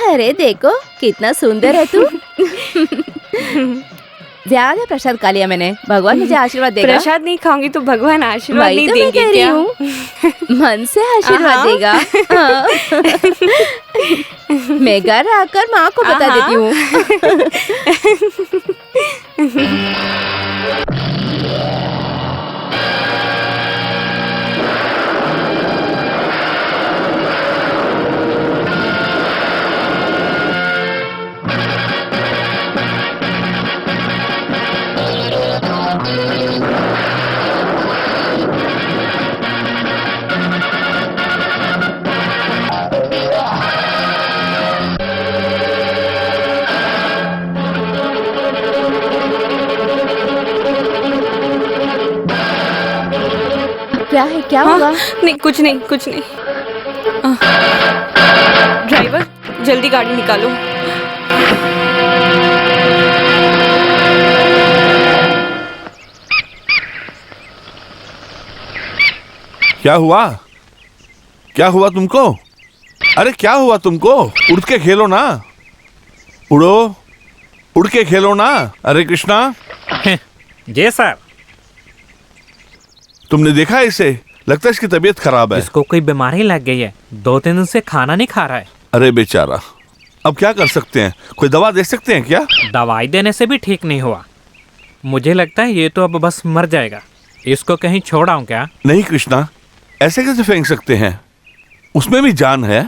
अरे देखो कितना सुंदर है तू। ज्यादा प्रसाद खा लिया मैंने, भगवान मुझे आशीर्वाद देगा। प्रसाद नहीं खाऊंगी तो भगवान आशीर्वाद नहीं तो देंगे मैं क्या? मन से आशीर्वाद देगा। हाँ। मैं घर आकर माँ को बता देती हूँ। क्या है, क्या हुआ? नहीं कुछ नहीं कुछ नहीं। ड्राइवर जल्दी गाड़ी निकालो। क्या हुआ? क्या हुआ तुमको? अरे क्या हुआ तुमको? उड़ के खेलो ना, उड़ो, उड़ के खेलो ना। अरे कृष्णा। जी सर। तुमने देखा इसे? लगता है इसकी तबीयत खराब है। इसको कोई बीमारी लग गई है, 2-3 दिन से खाना नहीं खा रहा है। अरे बेचारा, अब क्या कर सकते हैं? कोई दवा दे सकते हैं क्या? दवाई देने से भी ठीक नहीं हुआ। मुझे लगता है ये तो अब बस मर जाएगा। इसको कहीं छोड़ आऊं क्या? नहीं कृष्णा, ऐसे कैसे फेंक सकते हैं? उसमें भी जान है।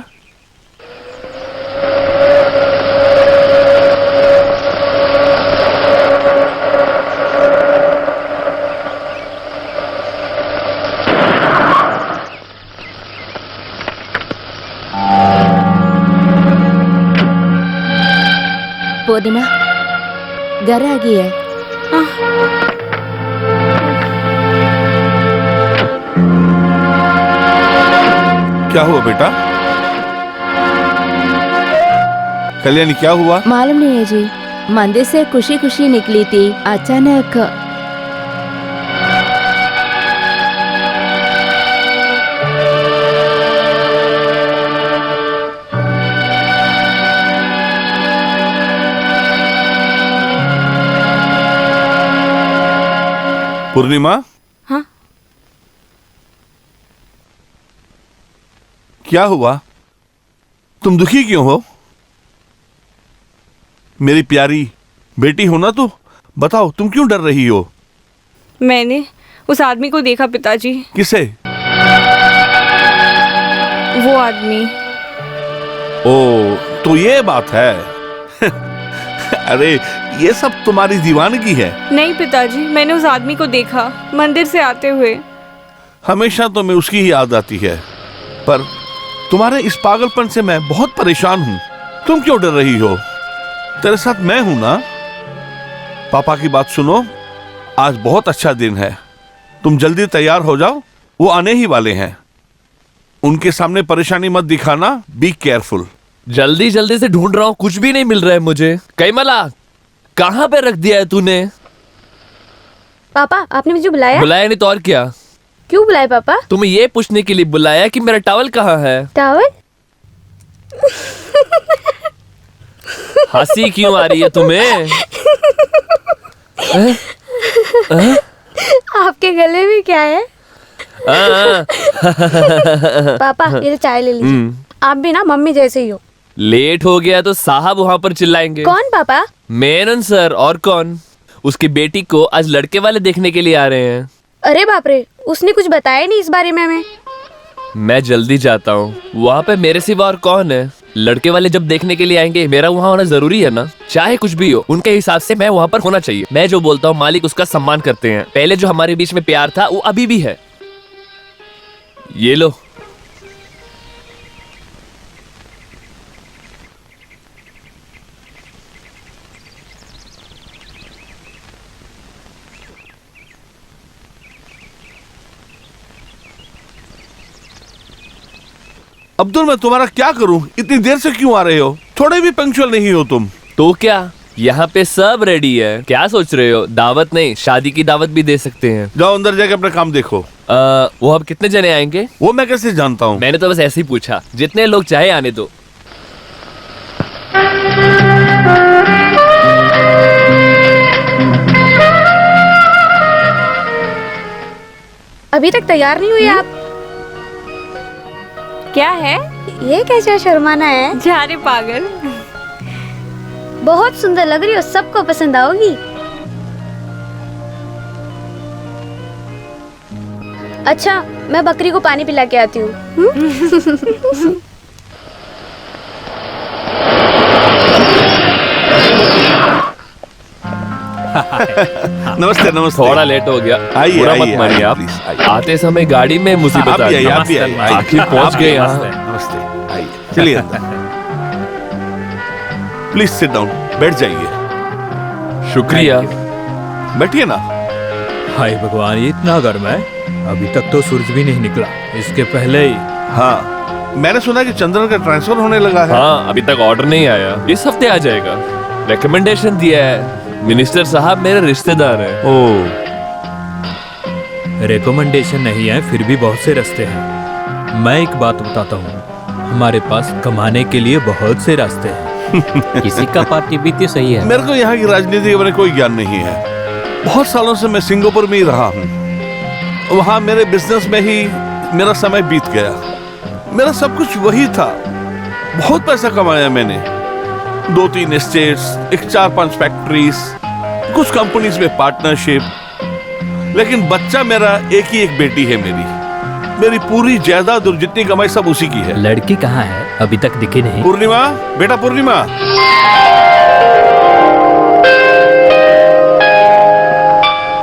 पूर्णिमा घर आ गई है। क्या हुआ बेटा? कल्याणी क्या हुआ? मालूम नहीं है जी, मंदिर से खुशी खुशी निकली थी, अचानक पूर्णिमा। हाँ? क्या हुआ? तुम दुखी क्यों हो? मेरी प्यारी बेटी हो ना, तो बताओ तुम क्यों डर रही हो? मैंने उस आदमी को देखा पिताजी। किसे? वो आदमी। ओ, तो ये बात है। अरे ये सब तुम्हारी दीवानगी है। नहीं पिताजी, मैंने उस आदमी को देखा मंदिर से आते हुए। हमेशा तो मैं उसकी ही याद आती है, पर तुम्हारे इस पागलपन से मैं बहुत परेशान हूं। तुम क्यों डर रही हो? तेरे साथ मैं हूं ना। पापा की बात सुनो, आज बहुत अच्छा दिन है। तुम जल्दी तैयार हो जाओ, वो आने ही वाले हैं। उनके सामने परेशानी मत दिखाना। Be careful. जल्दी जल्दी से ढूंढ रहा हूँ, कुछ भी नहीं मिल रहा है मुझे। कैमला, कहाँ पे रख दिया है तूने? पापा आपने मुझे बुलाया? बुलाया नहीं तो और क्या? क्यों बुलाया पापा? तुम्हें ये पूछने के लिए बुलाया कि मेरा टॉवल कहाँ है। टॉवल? हंसी क्यों आ रही है तुम्हें? आपके गले में क्या है? पापा ये चाय ले लीजिए। आप भी ना मम्मी जैसे ही हो। लेट हो गया तो साहब वहाँ पर चिल्लाएंगे। कौन पापा? मेनन सर, और कौन? उसकी बेटी को आज लड़के वाले देखने के लिए आ रहे हैं। अरे बाप रे, उसने कुछ बताया नहीं इस बारे में हमें। मैं जल्दी जाता हूँ, वहाँ पे मेरे सिवा और कौन है? लड़के वाले जब देखने के लिए आएंगे, मेरा वहाँ होना जरूरी है ना। चाहे कुछ भी हो, उनके हिसाब से मैं वहाँ पर होना चाहिए। मैं जो बोलता हूँ मालिक उसका सम्मान करते हैं। पहले जो हमारे बीच में प्यार था वो अभी भी है। ये लो। अब्दुल, मैं तुम्हारा क्या करूं? इतनी देर से क्यों आ रहे हो? थोड़े भी पंक्चुअल नहीं हो तुम। तो क्या, यहाँ पे सब रेडी है। क्या सोच रहे हो? दावत नहीं, शादी की दावत भी दे सकते हैं। जाओ अंदर जाके अपना काम देखो। वो अब कितने जने आएंगे? वो मैं कैसे जानता हूँ? मैंने तो बस ऐसे ही पूछा। जितने लोग चाहे आने दो। अभी तक तैयार नहीं हुई आप? क्या है? ये कैसा शर्माना है? जा रे पागल। बहुत सुंदर लग रही हो, सबको पसंद आओगी। अच्छा, मैं बकरी को पानी पिला के आती हूँ। नमस्ते नमस्ते। थोड़ा लेट हो गया, आइए, बुरा आइए, मत मानिए आइए, आप। प्लीज, आइए। आते समय गाड़ी में मुसीबत आप आ भी गई। आइए, आप भी आइए, आइए। आखिर पहुंच आप भी गए आइए, यहाँ। नमस्ते, आइए, चलिए अंदर। प्लीज सिट डाउन, बैठ जाइए। शुक्रिया। बैठिए ना। हाय भगवान, ये इतना गर्म है। अभी तक तो सूरज भी नहीं निकला, इसके पहले ही। हाँ, मैंने सुना कि चंद्रन का ट्रांसफर होने लगा है। हाँ, अभी तक ऑर्डर नहीं आया, इस हफ्ते आ जाएगा। रिकमेंडेशन दिया है, मिनिस्टर साहब मेरे रिश्तेदार हैं। ओह, रिकमेंडेशन नहीं है, फिर भी बहुत से रास्ते हैं। मैं एक बात बताता हूँ, हमारे पास कमाने के लिए बहुत से रास्ते हैं। किसी का पार्टी भी तो सही है। मेरे को यहाँ की राजनीति के बारे में कोई ज्ञान नहीं है। बहुत सालों से मैं सिंगापुर में ही रहा हूँ। वहाँ मेरे बिजनेस में ही मेरा समय बीत गया। मेरा सब कुछ वही था। बहुत पैसा कमाया मैंने, 2-3 एस्टेट्स, 4-5 फैक्ट्रीज, कुछ कंपनीज में पार्टनरशिप। लेकिन बच्चा मेरा एक ही एक बेटी है मेरी पूरी जायदाद और जितनी कमाई सब उसी की है। लड़की कहाँ है? अभी तक दिखी नहीं। पूर्णिमा, बेटा पूर्णिमा,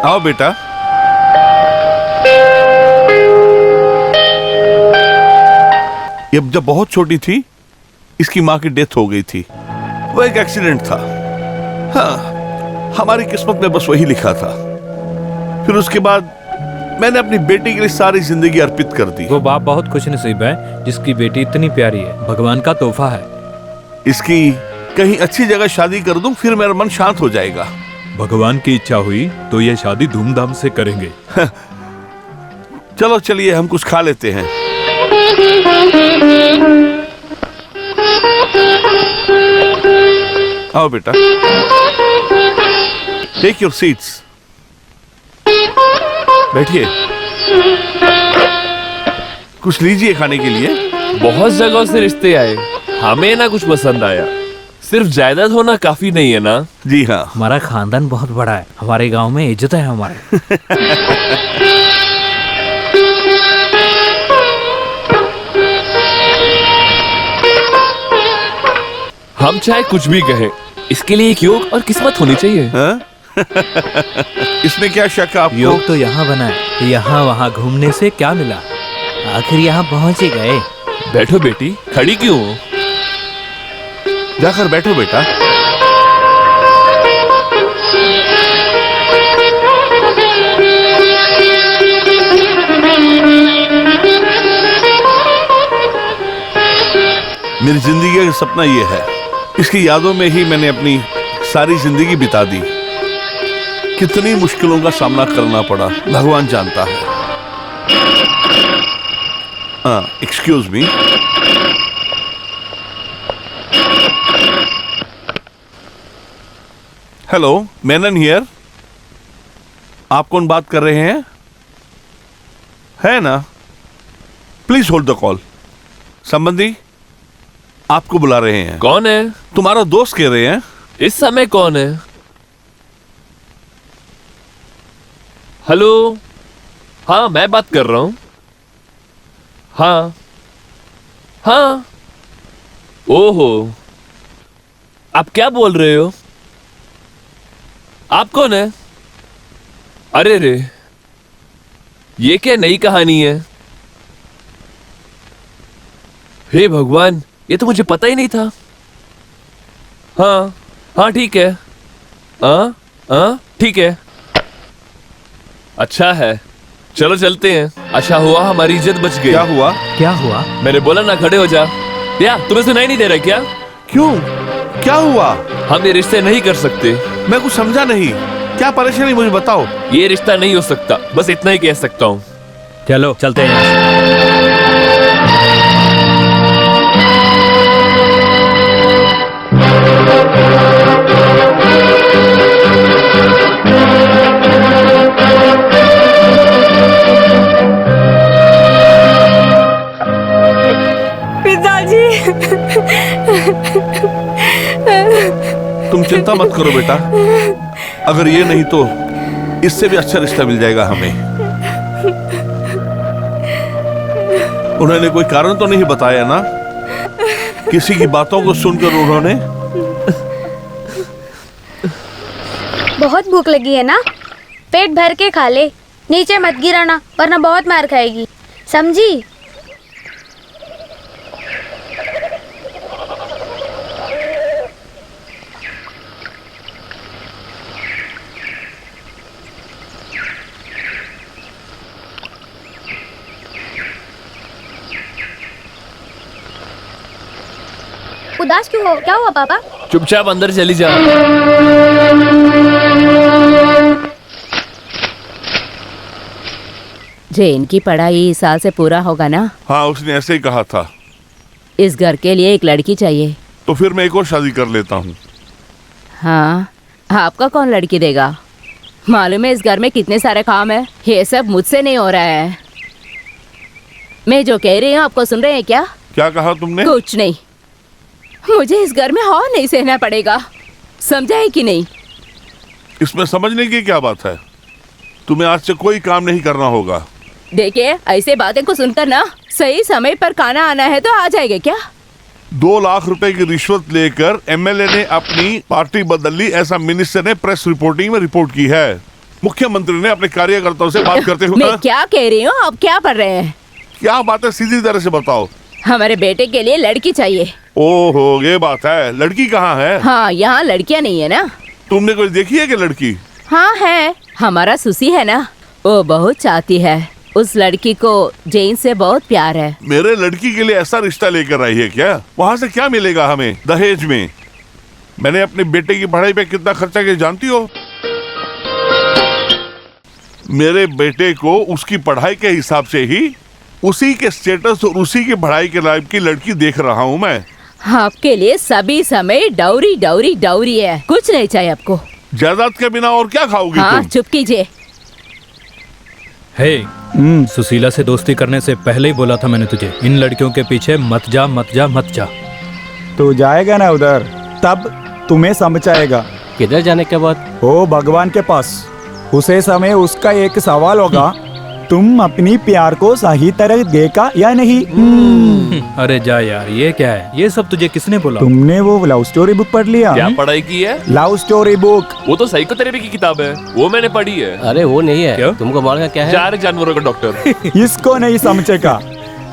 आओ बेटा। ये जब बहुत छोटी थी, इसकी माँ की डेथ हो गई थी। वो एक एक्सीडेंट था। हाँ, हमारी किस्मत में बस वही लिखा था। फिर उसके बाद मैंने अपनी बेटी के लिए सारी जिंदगी अर्पित कर दी। वो बाप बहुत खुशनसीब है जिसकी बेटी इतनी प्यारी है, भगवान का तोहफा है। इसकी कहीं अच्छी जगह शादी कर दूं, फिर मेरा मन शांत हो जाएगा। भगवान की इच्छा हुई तो ये शादी धूमधाम से करेंगे। चलो चलिए, हम कुछ खा लेते हैं। आओ बेटा, टेक योर सीट्स, बैठिए। कुछ लीजिए खाने के लिए। बहुत जगहों से रिश्ते आए, हमें ना कुछ पसंद आया। सिर्फ जायदाद होना काफी नहीं है ना? जी हाँ। हमारा खानदान बहुत बड़ा है, हमारे गांव में इज्जत है हमारे। हम चाहे कुछ भी कहें, इसके लिए एक योग और किस्मत होनी चाहिए। हाँ? इसमें क्या शक है आपको? योग तो यहाँ बना है, यहाँ वहाँ घूमने से क्या मिला? आखिर यहाँ पहुँच ही गए। बैठो बेटी, खड़ी क्यों हो? जाकर बैठो बेटा। मेरी जिंदगी का सपना ये है। इसकी यादों में ही मैंने अपनी सारी जिंदगी बिता दी। कितनी मुश्किलों का सामना करना पड़ा, भगवान जानता है। Excuse me. Hello, Menon here. आप कौन बात कर रहे हैं? है ना? Please hold the call. संबंधी आपको बुला रहे हैं। कौन है? तुम्हारा दोस्त कह रहे हैं। इस समय कौन है? हेलो, हाँ मैं बात कर रहा हूं। हाँ हाँ, ओहो, आप क्या बोल रहे हो? आप कौन है? अरे रे, ये क्या नई कहानी है? हे भगवान, ये तो मुझे पता ही नहीं था। हाँ हाँ ठीक है। हाँ ठीक है। अच्छा है, चलो चलते हैं। अच्छा हुआ हमारी इज्जत बच गई। क्या हुआ? क्या हुआ? मैंने बोला ना खड़े हो जा। या तुम्हें सुनाई नहीं दे रहा क्या? क्यों? क्या हुआ? हम ये रिश्ते नहीं कर सकते। मैं कुछ समझा नहीं। क्या परेशानी, मुझे बताओ। ये रिश्ता नहीं हो सकता, बस इतना ही कह सकता हूँ। चलो चलते हैं यहाँ से। चिंता मत करो बेटा, अगर ये नहीं तो इससे भी अच्छा रिश्ता मिल जाएगा हमें। उन्होंने कोई कारण तो नहीं बताया ना? किसी की बातों को सुनकर उन्होंने? बहुत भूख लगी है ना, पेट भर के खा ले, नीचे मत गिराना वरना बहुत मार खाएगी, समझी? उदास क्यों हो? क्या हुआ पापा? चुपचाप अंदर चली जा। जैन की पढ़ाई इस साल से पूरा होगा ना? हाँ, उसने ऐसे ही कहा था। इस घर के लिए एक लड़की चाहिए। तो फिर मैं एक और शादी कर लेता हूँ। हाँ, आपका कौन लड़की देगा? मालूम है इस घर में कितने सारे काम है, ये सब मुझसे नहीं हो रहा है। मैं जो कह रही हूँ आपको सुन रहे हैं क्या? क्या कहा तुमने? कुछ नहीं, मुझे इस घर में और नहीं सहना पड़ेगा, समझा है कि नहीं? इसमें समझने की क्या बात है? तुम्हें आज से कोई काम नहीं करना होगा। देखिए, ऐसे बातें को सुनकर ना सही समय पर खाना आना है तो आ जाएगा क्या? 2 लाख रुपए की रिश्वत लेकर एमएलए ने अपनी पार्टी बदल ली, ऐसा मिनिस्टर ने प्रेस रिपोर्टिंग में रिपोर्ट की है। मुख्यमंत्री ने अपने कार्यकर्ताओं से बात करते हुए मैं क्या कह रही हूँ, आप क्या पढ़ रहे हैं? क्या बात है, सीधी तरह से बताओ। हमारे बेटे के लिए लड़की चाहिए। ओहो, ये बात है। लड़की कहाँ है? हाँ, यहाँ लड़कियाँ नहीं है ना। तुमने कोई देखी है कि लड़की? हाँ है, हमारा सुसी है ना, वो बहुत चाहती है। उस लड़की को जैन से बहुत प्यार है। मेरे लड़की के लिए ऐसा रिश्ता लेकर आई है क्या? वहाँ से क्या मिलेगा हमें दहेज में? मैंने अपने बेटे की पढ़ाई पे कितना खर्चा किया जानती हो? मेरे बेटे को उसकी पढ़ाई के हिसाब से ही उसी के स्टेटस और उसी की पढ़ाई के लायक की लड़की देख रहा हूँ मैं। आपके लिए सभी समय डाउरी डाउरी डाउरी है, कुछ नहीं चाहिए आपको। जायदाद के बिना और क्या खाओगी हाँ, तुम? चुप कीजिए। हे, सुशीला से दोस्ती करने से पहले ही बोला था मैंने तुझे, इन लड़कियों के पीछे मत जा मत जा मत जा। तू जाएगा ना उधर, तब तुम्हें समझ आएगा। किधर जाने के बाद? ओ भगवान के पास। उसे समय उसका एक सवाल होगा, तुम अपनी प्यार को सही तरह देखा या नहीं? अरे जा यार, ये क्या है? ये सब तुझे किसने बोला? तुमने वो लव स्टोरी बुक पढ़ लिया? क्या पढ़ाई की है? Love story book. वो तो साइकोथेरेपी की किताब है, वो मैंने पढ़ी है। अरे वो नहीं है। क्यों? तुमको मालूम क्या है? जा रहे जानवरों का डॉक्टर। इसको नहीं समझेगा,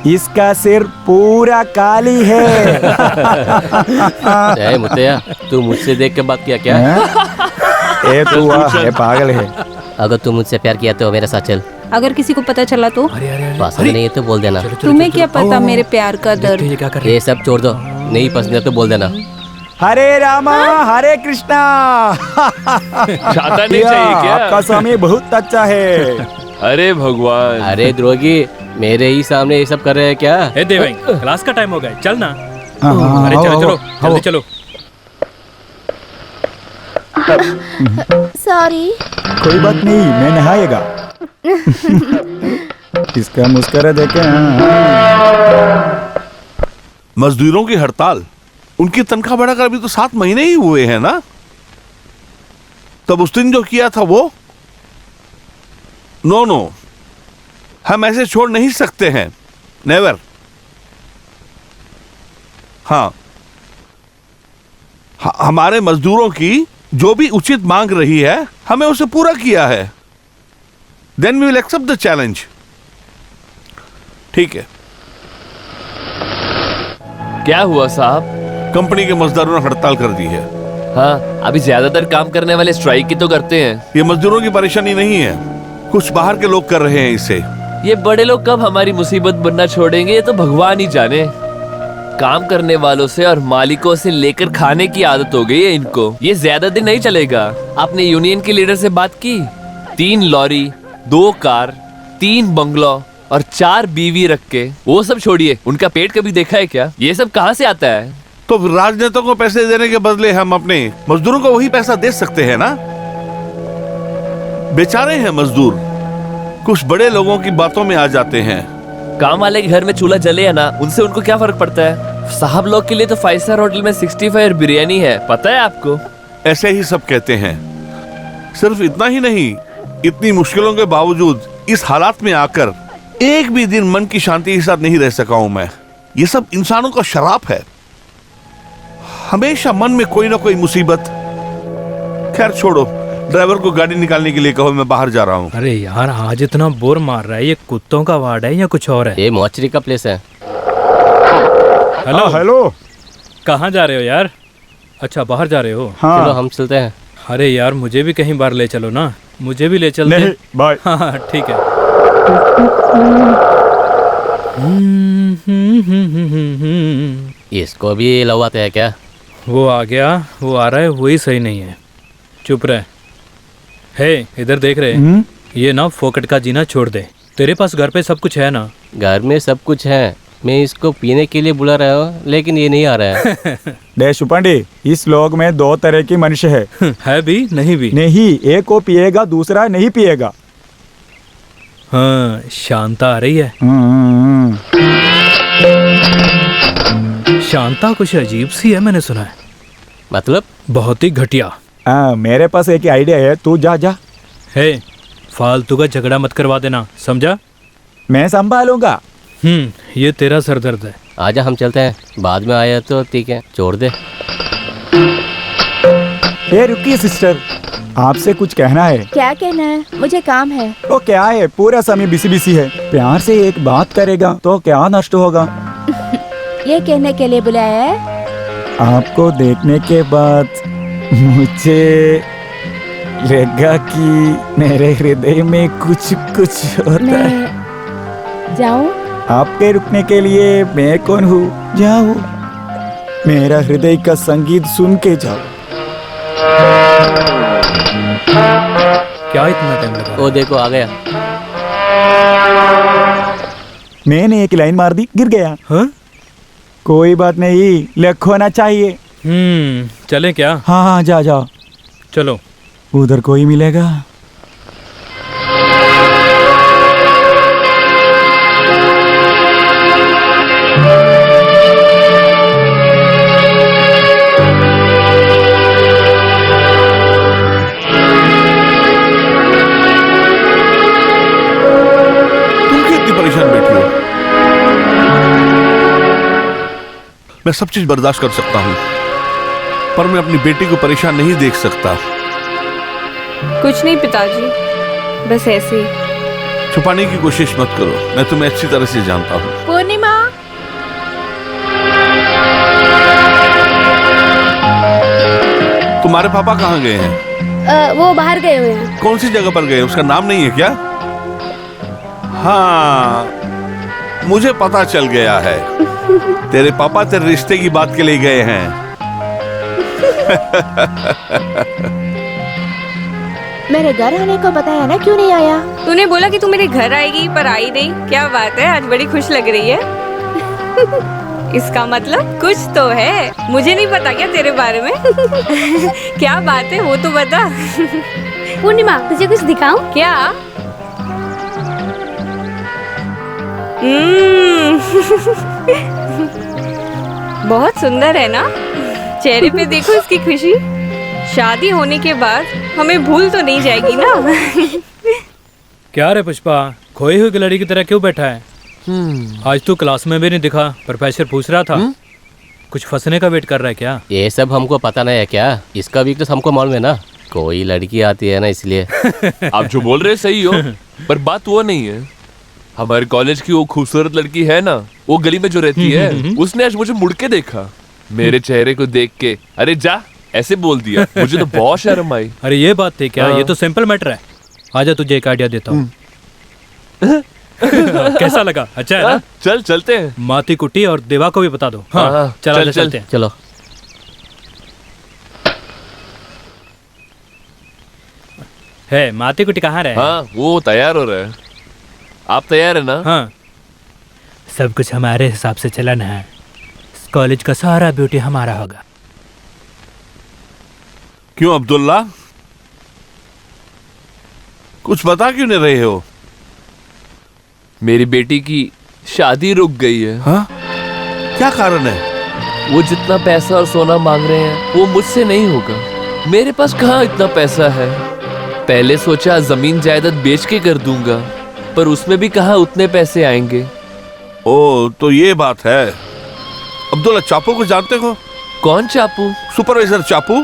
इसका सिर पूरा काली है। ए मुत्तैया, तू मुझसे देख के बात किया क्या? ए तू ये पागल है। अगर तू मुझसे प्यार किया तो मेरे साथ चल। अगर किसी को पता चला तो? पसंद नहीं है तो बोल देना। तुम्हें क्या पता मेरे प्यार का दर्द? ये क्या कर रहे ये सब छोड़ दो, नहीं पसंद है तो बोल देना। हरे रामा हरे कृष्णा। चाहता नहीं चाहिए क्या? आपका स्वामी बहुत अच्छा है। अरे भगवान। अरे द्रोगी, मेरे ही सामने ये सब कर रहे हैं क्या? ए देवांग, क्लास का टाइम हो गया, चल ना। हाँ, अरे चलो चलो, आओ। जल्दी चलो। सॉरी। कोई बात नहीं, मैं नहाएगा। इसका मुस्कुरा देखे। मजदूरों की हड़ताल, उनकी तनख्वाह बढ़ाकर अभी तो 7 महीने ही हुए हैं ना? तब उस दिन जो किया था वो? नो, हम ऐसे छोड़ नहीं सकते हैं, नेवर। हाँ, हमारे मजदूरों की जो भी उचित मांग रही है हमें उसे पूरा किया है। Then we will accept the challenge. ठीक है। क्या हुआ साहब? कंपनी के मजदूरों ने हड़ताल कर दी है। हाँ, अभी ज्यादातर काम करने वाले स्ट्राइक ही तो करते हैं। ये मजदूरों की परेशानी नहीं है, कुछ बाहर के लोग कर रहे हैं इसे। ये बड़े लोग कब हमारी मुसीबत बनना छोड़ेंगे ये तो भगवान ही जाने। काम करने वालों से और मालिकों से लेकर खाने की आदत हो गई है इनको। ये ज्यादा दिन नहीं चलेगा। आपने यूनियन के लीडर से बात की? 3 लॉरी, 2 कार, 3 बंगलो और 4 बीवी रख के। वो सब छोड़िए, उनका पेट कभी देखा है क्या? ये सब कहाँ से आता है? तो राजनेताओं को पैसे देने के बदले हम अपने मजदूरों को वही पैसा दे सकते हैं ना? बेचारे हैं मजदूर, कुछ बड़े लोगों की बातों में आ जाते हैं। काम वाले के घर में चूल्हा जले है ना, उनसे उनको क्या फर्क पड़ता है? साहब लोग के लिए तो 5 स्टार होटल में 65 बिरयानी है, पता है आपको? ऐसे ही सब कहते हैं। सिर्फ इतना ही नहीं, इतनी मुश्किलों के बावजूद इस हालात में आकर एक भी दिन मन की शांति के साथ नहीं रह सका हूं मैं। ये सब इंसानों का शराप है, हमेशा मन में कोई ना कोई मुसीबत। खैर छोड़ो, ड्राइवर को गाड़ी निकालने के लिए कहो, मैं बाहर जा रहा हूँ। अरे यार, आज इतना बोर मार रहा है। ये कुत्तों का वार्ड है या कुछ और है? ये मौचरी का प्लेस है। Hello hello. कहाँ जा रहे हो यार? अच्छा, बाहर जा रहे हो? हाँ। चलो हम चलते हैं। अरे यार, मुझे भी कहीं बाहर ले चलो ना, मुझे भी ले चलते। नहीं, बाय। हाँ ठीक है। इसको भी लवाते हैं क्या? वो आ गया, वो आ रहा है, वही सही नहीं है। चुप रहे। हे, इधर देख रहे? ये ना फोकट का जीना छोड़ दे। तेरे पास घर पे सब कुछ है ना? घर में सब कुछ है। मैं इसको पीने के लिए बुला रहा हूँ, लेकिन ये नहीं आ रहा है। डे शुपांडी, इस लोग में दो तरह की मनुष्य है। है भी नहीं भी। नहीं, एक को पिएगा, दूसरा नहीं पिएगा। हाँ, शांता आ रही है। शांता कुछ अजीब सी है, मैंने सुना है। मतलब? बहुत ही घटिया। मेरे पास एक आइडिया है, तू जा जा। हे, फालतू का झगड़ा मत करवा देना, समझा? मैं संभालूंगा। ये तेरा सरदर्द है। आजा हम चलते हैं, बाद में आया तो ठीक है, छोड़ दे। ए रुकिए सिस्टर, आपसे कुछ कहना है। क्या कहना है? मुझे काम है। वो क्या है, पूरा समय बिजी बिजी है। प्यार से एक बात करेगा तो क्या नष्ट होगा? ये कहने के लिए बुलाया है? आपको देखने के बाद मुझे लगा कि मेरे हृदय में कुछ कुछ होता है। मैं जाऊं? आपके रुकने के लिए मैं कौन हूँ? जाओ, मेरा हृदय का संगीत सुन के जाओ। क्या इतना टाइम लगा? वो देखो आ गया। मैंने एक लाइन मार दी, गिर गया। हाँ? कोई बात नहीं, लक होना चाहिए। चले क्या? हाँ हाँ, जा जा। चलो। उधर कोई मिलेगा? मैं सब चीज बर्दाश्त कर सकता हूँ, पर मैं अपनी बेटी को परेशान नहीं देख सकता। कुछ नहीं पिताजी, बस ऐसे ही। छुपाने की कोशिश मत करो, मैं तुम्हें अच्छी तरह से जानता हूँ। पूर्णिमा, तुम्हारे पापा कहाँ गए हैं? वो बाहर गए हुए हैं। कौन सी जगह पर गए? उसका नाम नहीं है क्या? हाँ, मुझे पता चल गया है। तेरे पापा तेरे रिश्ते की बात के लिए गए हैं। मेरे घर आने को बताया ना, क्यों नहीं आया? तूने बोला कि तू मेरे घर आएगी, पर आई नहीं। क्या बात है, आज बड़ी खुश लग रही है। इसका मतलब कुछ तो है, मुझे नहीं पता क्या तेरे बारे में? क्या बात है, वो तो बता। पूर्णिमा, तुझे कुछ दिखाऊं? क्या? बहुत सुंदर है ना? चेहरे पे देखो इसकी खुशी। शादी होने के बाद हमें भूल तो नहीं जाएगी ना? क्या रे पुष्पा, खोई हुई गिलहरी की तरह क्यों बैठा है? आज तू क्लास में भी नहीं दिखा, प्रोफेसर पूछ रहा था। कुछ फंसने का वेट कर रहा है क्या? ये सब हमको पता नहीं है क्या? इसका वीकनेस हमको मालूम है ना। कोई लड़की आती है ना, इसलिए। आप जो बोल रहे सही हो, पर बात वो नहीं है। हमारे कॉलेज की वो खूबसूरत लड़की है ना, वो गली में जो रहती है, उसने आज मुझे मुड़ के देखा। मेरे चेहरे को देख के अरे जा ऐसे बोल दिया। मुझे तो बहुत शर्म आई। अरे ये बात थी क्या? ये तो सिंपल मैटर है। आजा, तुझे एक आइडिया देता हूँ। कैसा लगा? अच्छा है ना? चल चलते हैं। माती कुटी और देवा को भी बता दो। हाँ, चल चलते हैं। चलो। है माती कुटी कहाँ रहे? हाँ, वो तैयार हो रहा है। आप तैयार है ना? हाँ, सब कुछ हमारे हिसाब से चलन है। कॉलेज का सारा ब्यूटी हमारा होगा। क्यों अब्दुल्ला, कुछ बता क्यों नहीं रहे हो? मेरी बेटी की शादी रुक गई है। हाँ? क्या कारण है? वो जितना पैसा और सोना मांग रहे हैं वो मुझसे नहीं होगा। मेरे पास कहाँ इतना पैसा है। पहले सोचा जमीन जायदाद बेच के कर दूंगा, पर उसमें भी कहाँ उतने पैसे आएंगे। ओ तो ये बात है। अब्दुल्ला चापू को जानते हो? कौन चापू? सुपरवाइजर चापू।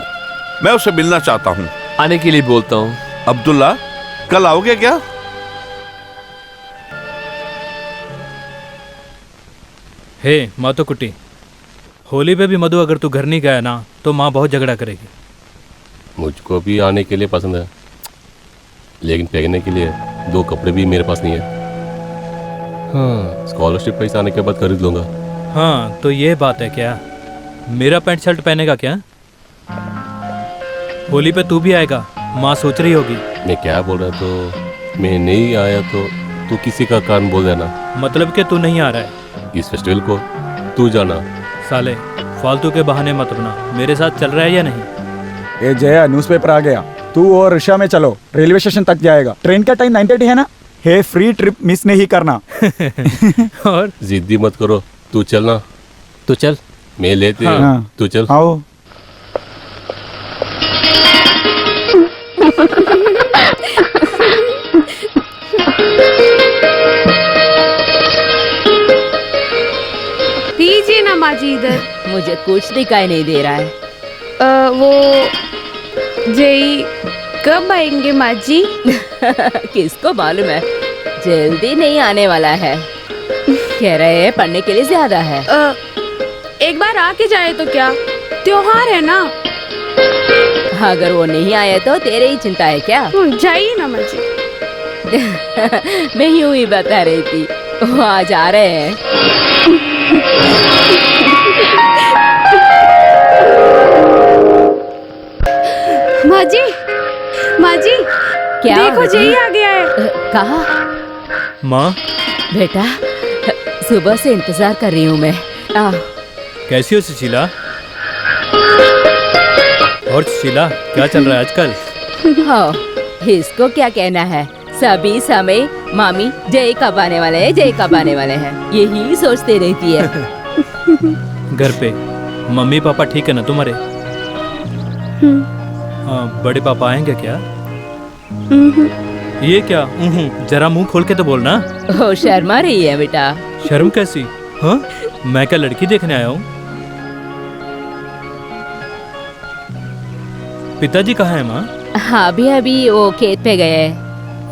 मैं उससे मिलना चाहता हूँ। आने के लिए बोलता हूँ। अब्दुल्ला कल आओगे क्या? हे मातो कुटी, होली पे भी मधु अगर तू घर नहीं गया ना तो माँ बहुत झगड़ा करेगी। मुझको भी आने के लिए पसंद है, लेकिन पहनने के लिए 2 कपड़े भी मेरे पास नहीं है। हाँ, स्कॉलरशिप पैसा आने के बाद खरीद लूंगा। हाँ तो ये बात है क्या? मेरा पैंट शर्ट पहनेगा क्या? होली पे तू भी आएगा, माँ सोच रही होगी। मैं क्या बोल रहा तो मैं नहीं आया तो तू किसी का कारण बोल देना। मतलब कि तू नहीं आ रहा है? इस फेस्टिवल को तू जाना। साले फालतू के बहाने मत बना, मेरे साथ चल रहा है या नहीं? ए जया, न्यूज़पेपर आ गया। तू और ऋषा में चलो, रेलवे स्टेशन तक जाएगा। ट्रेन का टाइम 9:30 है ना। हे फ्री ट्रिप मिस नहीं करना। और जिद्दी मत करो, तू चलना। तो चल, मैं लेते हैं। हाँ। तू चल। आओ। दीजिए ना माँ जी इधर। मुझे कुछ दिखाई नहीं दे रहा है। वो जय कब आएंगे माँ जी? किसको मालूम है, जल्दी नहीं आने वाला है। कह रहे हैं पढ़ने के लिए ज्यादा है। एक बार आके जाए तो क्या, त्योहार है ना। अगर वो नहीं आए तो तेरे ही चिंता है क्या? जाइए ना माँ जी। मैं यूं ही बता रही थी, वो आज आ रहे हैं। माँ जी, माँ जी, क्या देखो बेटी? जय आ गया है। कहा? माँ बेटा सुबह से इंतजार कर रही हूँ मैं। कैसी हो सुशीला? और सुशीला क्या चल रहा है आजकल? हाँ, इसको क्या कहना है, सभी समय मामी जय कब आने वाले हैं, जय कब आने वाले हैं, यही सोचते रहती है। घर पे मम्मी पापा ठीक है ना तुम्हारे? बड़े पापा आएंगे क्या? ये क्या? जरा मुंह खोल के तो बोलना। ओ शर्मा रही है बेटा। शर्म कैसी? हाँ, मैं क्या लड़की देखने आया हूँ? पिताजी कहाँ है माँ? हाँ अभी वो खेत पे गए।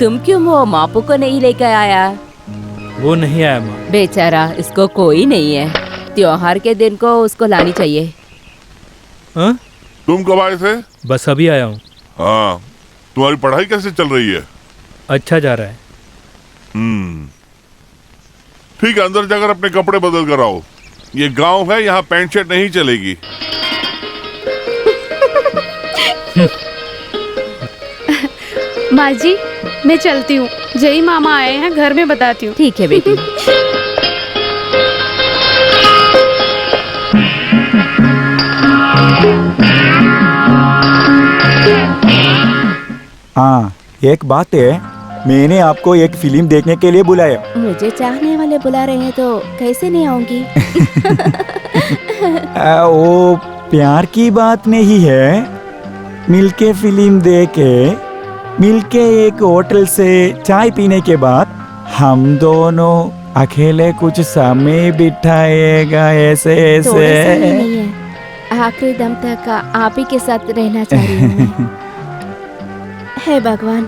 तुम क्यों वो मापू को नहीं लेकर आया? वो नहीं आया माँ। बेचारा, इसको कोई नहीं है। त्योहार के दिन को उसको लानी चाहिए। हाँ? तुम कब आए थे? बस अभी आया हूँ। हाँ, तुम्हारी पढ़ाई कैसे चल रही है? अच्छा जा रहा है। ठीक है, अंदर जाकर अपने कपड़े बदल कर आओ। ये गांव है, यहाँ पैंट शर्ट नहीं चलेगी। माँ जी मैं चलती हूँ, जय मामा आए हैं, घर में बताती हूँ। ठीक है बेटी। हाँ, एक बात है, मैंने आपको एक फिल्म देखने के लिए बुलाया। मुझे चाहने वाले बुला रहे हैं तो कैसे नहीं आऊंगी? वो प्यार की बात नहीं है। मिलके फिल्म देखे, मिलके एक होटल से चाय पीने के बाद हम दोनों अकेले कुछ समय बिठाएगा, ऐसे थोड़ा सा ही ऐसे। नहीं है, आखिरी दम तक आप ही के साथ रहना चाह रही हूँ मैं। हे भगवान,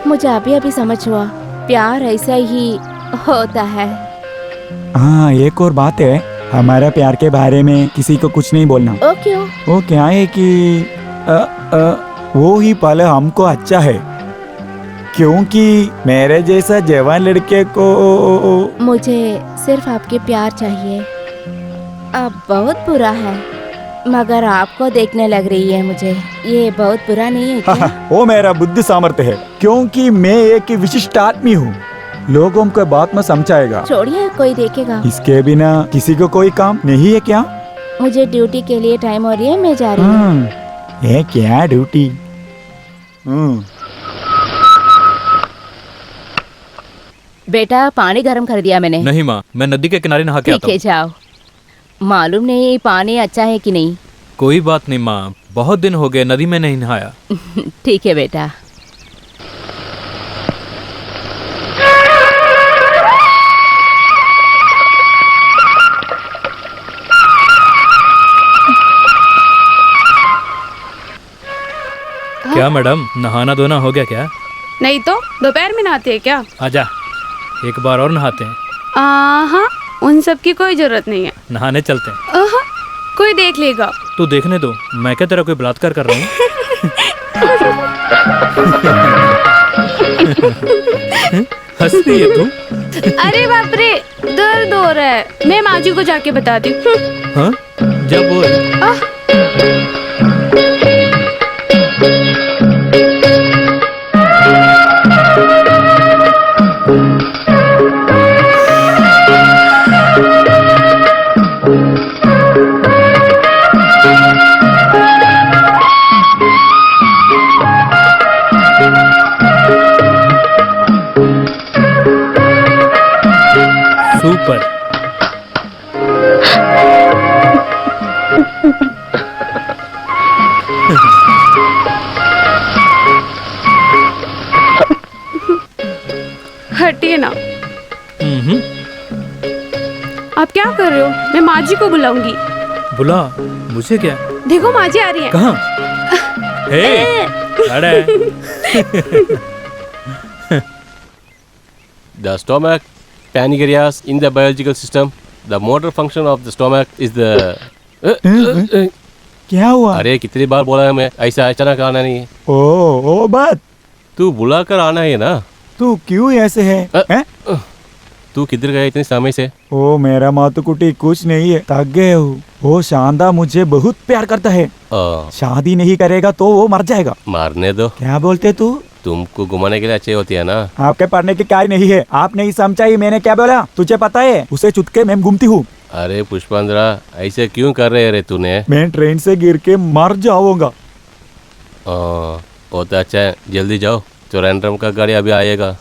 मुझे अभी समझ हुआ, प्यार ऐसा ही होता है। हाँ, एक और बात है, हमारा प्यार के बारे में किसी को कुछ नहीं बोलना। ओ क्यों? वो क्या है कि वो ही पल हमको अच्छा है, क्योंकि मेरे जैसा जवान लड़के को। मुझे सिर्फ आपके प्यार चाहिए। अब बहुत बुरा है, मगर आपको देखने लग रही है मुझे। ये बहुत बुरा नहीं है क्या? वो मेरा बुद्धि सामर्थ्य है, क्योंकि मैं एक विशिष्ट आदमी हूँ, लोगों को बात में समझाएगा। छोड़िए, कोई देखेगा। इसके बिना किसी को कोई काम नहीं है क्या? मुझे ड्यूटी के लिए टाइम हो रही है, मैं जा रही हूँ। ये क्या ड्यूटी? बेटा पानी गर्म कर दिया मैंने। नहीं माँ, मैं नदी के किनारे नहा के ठीक आता है हूँ। जाओ। मालूम नहीं पानी अच्छा है कि नहीं। कोई बात नहीं माँ, बहुत दिन हो गए नदी में नहीं नहाया। ठीक है बेटा। क्या मैडम, नहाना धोना हो गया क्या? नहीं तो दोपहर में नहाते हैं क्या? आजा, एक बार और नहाते हैं। हाँ, उन सब की कोई जरूरत नहीं है। नहाने चलते हैं। कोई देख लेगा। तू देखने दो, मैं क्या तेरा कोई बलात्कार कर रहा हूँ? हंसती है तू? अरे बाप रे, दर्द हो रहा है। मैं माँ जी को जाके बताती हूँ। हाँ, जब बोल। सुपर। हटिए ना। आप क्या कर रहे हो? मैं माँ जी को बुलाऊंगी। बुला, मुझे क्या? देखो माँ जी आ रही है। कहाँ? हे, अरे। The stomach, pancreas in the biological system. The motor function of the stomach is the. क्या हुआ? अरे कितनी बार बोला है मैं, ऐसा अचानक आना नहीं है। ओ बात। तू बुला कर आना है ना। तू क्यों ऐसे है? तू किधर गया इतने समय से? ओ मेरा मातुकुटी कुछ नहीं है, थक गए हूँ। वो शानदा मुझे बहुत प्यार करता है। शादी नहीं करेगा तो वो मर जाएगा। मारने दो। क्या बोलते तू? तुमको घुमाने के लिए अच्छी होती है ना। आपके पढ़ने की कार्य नहीं है। आप नहीं समझा ही मैंने क्या बोला? तुझे पता है उसे चुटके में घूमती हूँ। अरे पुष्पेंद्रा, ऐसे क्यों कर रहे रे तूने? मैं ट्रेन से गिर के मर जाऊंगा। वो तो अच्छा है, जल्दी जाओ, तो रैंडम का गाड़ी अभी आएगा।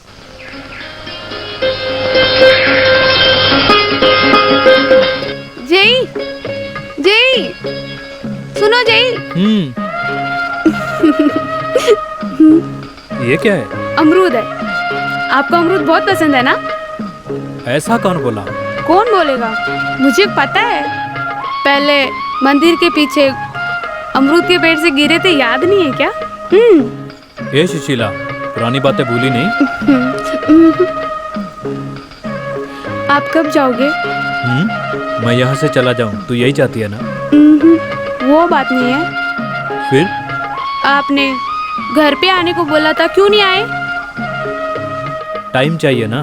जय, जय, सुनो जय। ये क्या है? अमरूद है। आपको अमरूद बहुत पसंद है ना? ऐसा कौन बोला? कौन बोलेगा? मुझे पता है। पहले मंदिर के पीछे अमरूद के पेड़ से गिरे थे, याद नहीं है क्या? ये सुशीला, पुरानी बातें भूली नहीं? आप कब जाओगे? मैं यहाँ से चला जाऊँ, तू यही चाहती है ना? वो बात नहीं है। फिर? आपने घर पे आने को बोला था, क्यों नहीं आए? टाइम चाहिए ना।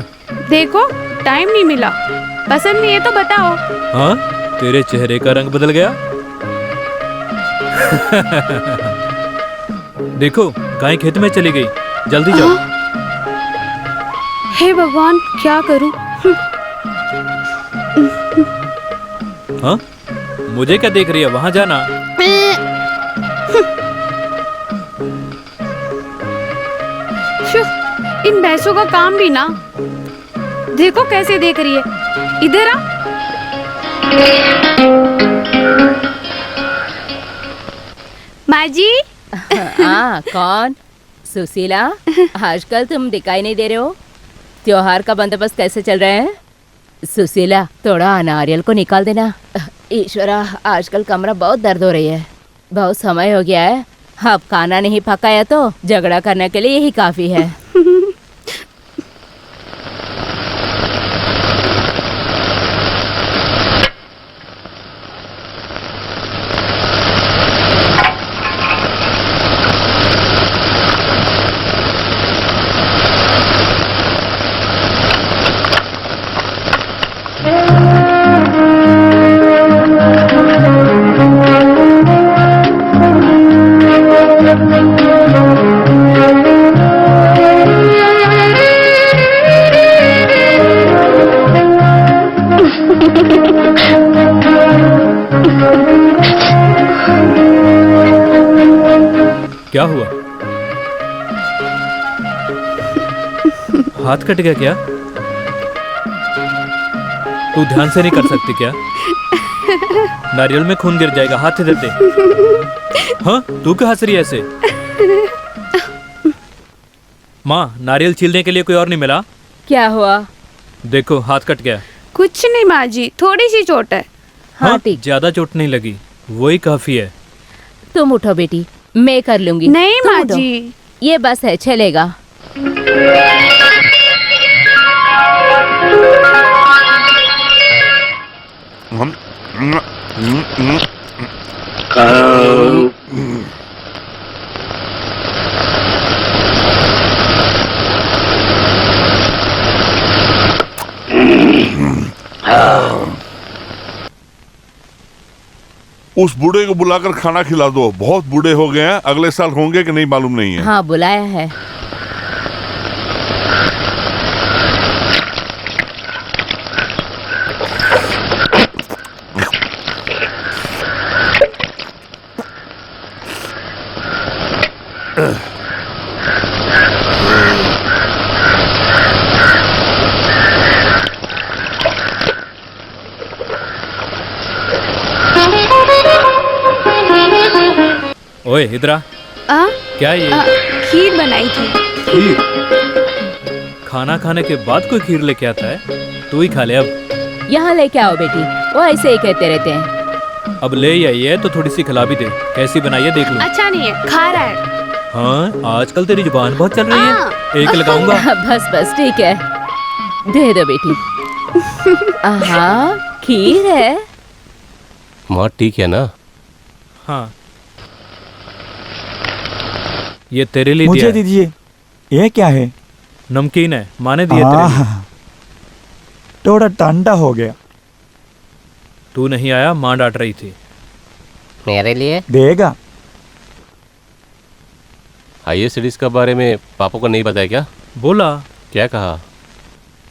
देखो, टाइम नहीं मिला। पसंद नहीं है तो बताओ। हाँ, तेरे चेहरे का रंग बदल गया। देखो, गाय खेत में चली गई, जल्दी जाओ। हे भगवान, क्या करूं? हाँ, मुझे क्या देख रही है? वहां जाना। इन भैंसों का काम भी ना। देखो कैसे देख रही है। इधर आ। माँ जी। हाँ, कौन? सुशीला, आजकल तुम दिखाई नहीं दे रहे हो। त्योहार का बंदोबस्त कैसे चल रहा है? सुशीला, थोड़ा नारियल को निकाल देना। ईश्वरा, आजकल कमरा बहुत दर्द हो रही है। बहुत समय हो गया है। अब खाना नहीं पकाया तो झगड़ा करने के लिए यही काफी है। क्या हुआ? हाथ कट गया क्या? तू ध्यान से नहीं कर सकती क्या? नारियल में खून गिर जाएगा, हाथ इधर दे। हाँ, तू क्यों हंस रही है ऐसे? माँ, नारियल छीलने के लिए कोई और नहीं मिला? क्या हुआ? देखो, हाथ कट गया। कुछ नहीं माँ जी, थोड़ी सी चोट है। हाँ ठीक। ज्यादा चोट नहीं लगी, वही काफी है। तुम उठो बेटी, मैं कर लूंगी। नहीं तुम माँ उठो। जी। ये बस है, चलेगा। उस बूढ़े को बुलाकर खाना खिला दो, बहुत बूढ़े हो गए हैं, अगले साल होंगे कि नहीं मालूम नहीं है। हाँ, बुलाया है। ओए इधर आ। क्या ये? खीर बनाई थी। खीर? खाना खाने के बाद कोई खीर लेके आता है? तू ही खा ले अब। यहाँ लेके आओ बेटी, वो ऐसे ही कहते रहते हैं। अब ले आई है तो थोड़ी सी खिला भी दे। कैसी बनाई है देख लो। अच्छा नहीं है, खा रहा है। हाँ, आजकल तेरी जुबान बहुत चल रही है। एक लगाऊंगा। बस बस ठीक है, दे दो बेटी। हाँ, खीर है। माँ ठीक है ना? हाँ, ये तेरे लिए मुझे दिया है। दीजिए। ये क्या है? नमकीन है, माँ ने दिए तेरे लिए। थोड़ा ठंडा हो गया। तू नहीं आया, माँ डांट रही थी। मेरे लिए देगा। हाईएस्ट स्टडीज के बारे में पापा को नहीं बताया क्या? बोला। क्या कहा?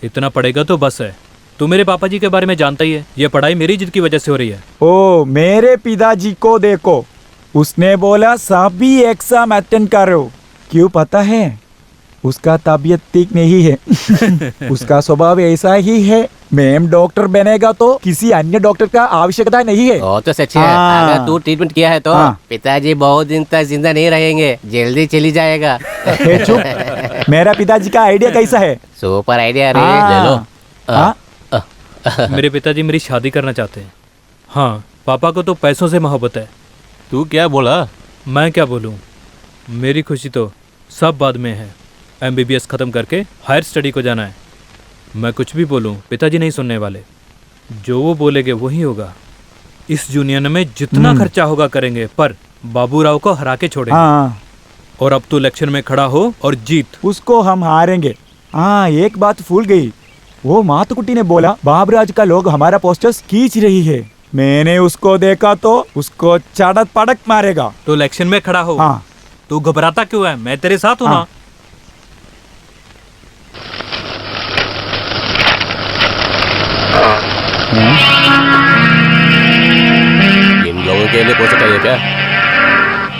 इतना पढ़ेगा तो बस है। तू मेरे पापा जी के बारे में जानता ही है, ये पढ़ाई मेरी जिद की वजह से हो रही है। ओ, मेरे पिताजी को देखो, उसने बोला सभी एग्जाम अटेंड करो। क्यों पता है? उसका तबीयत ठीक नहीं है। उसका स्वभाव ऐसा ही है। मैम डॉक्टर बनेगा तो किसी अन्य डॉक्टर का आवश्यकता नहीं है। वो तो सच है। अगर तू ट्रीटमेंट किया है तो पिताजी बहुत दिन तक जिंदा नहीं रहेंगे, जल्दी चली जाएगा। चुप। मेरा पिताजी का आइडिया कैसा है? सुपर आइडिया रे, ले लो। मेरे पिताजी मेरी शादी करना चाहते हैं। हाँ, पापा को तो पैसों से मोहब्बत है। तू क्या बोला? मैं क्या बोलूँ, मेरी खुशी तो सब बाद में है। MBBS खत्म करके हायर स्टडी को जाना है। मैं कुछ भी बोलूँ, पिताजी नहीं सुनने वाले। जो वो बोलेंगे वही होगा। इस यूनियन में जितना खर्चा होगा करेंगे, पर बाबूराव को हरा के छोड़ेंगे। और अब तो इलेक्शन में खड़ा हो और जीत। उसको हम हारेंगे। हाँ, एक बात भूल गई। वो मातुकुटी ने बोला बाबराज का लोग हमारा पोस्टर्स खींच रही है। मैंने उसको देखा तो उसको चाड़क पड़क मारेगा। तो इलेक्शन में खड़ा हो। हाँ। तू घबराता क्यों है? मैं तेरे साथ हूँ ना। इन लोगों के लिए पोस्टर चाहिए क्या?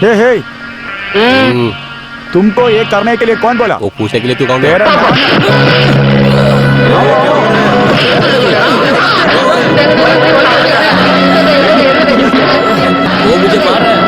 हे तुमको ये करने के लिए कौन बोला? वो पूछने के लिए तू कौन है? वो मुझे मार रहा है।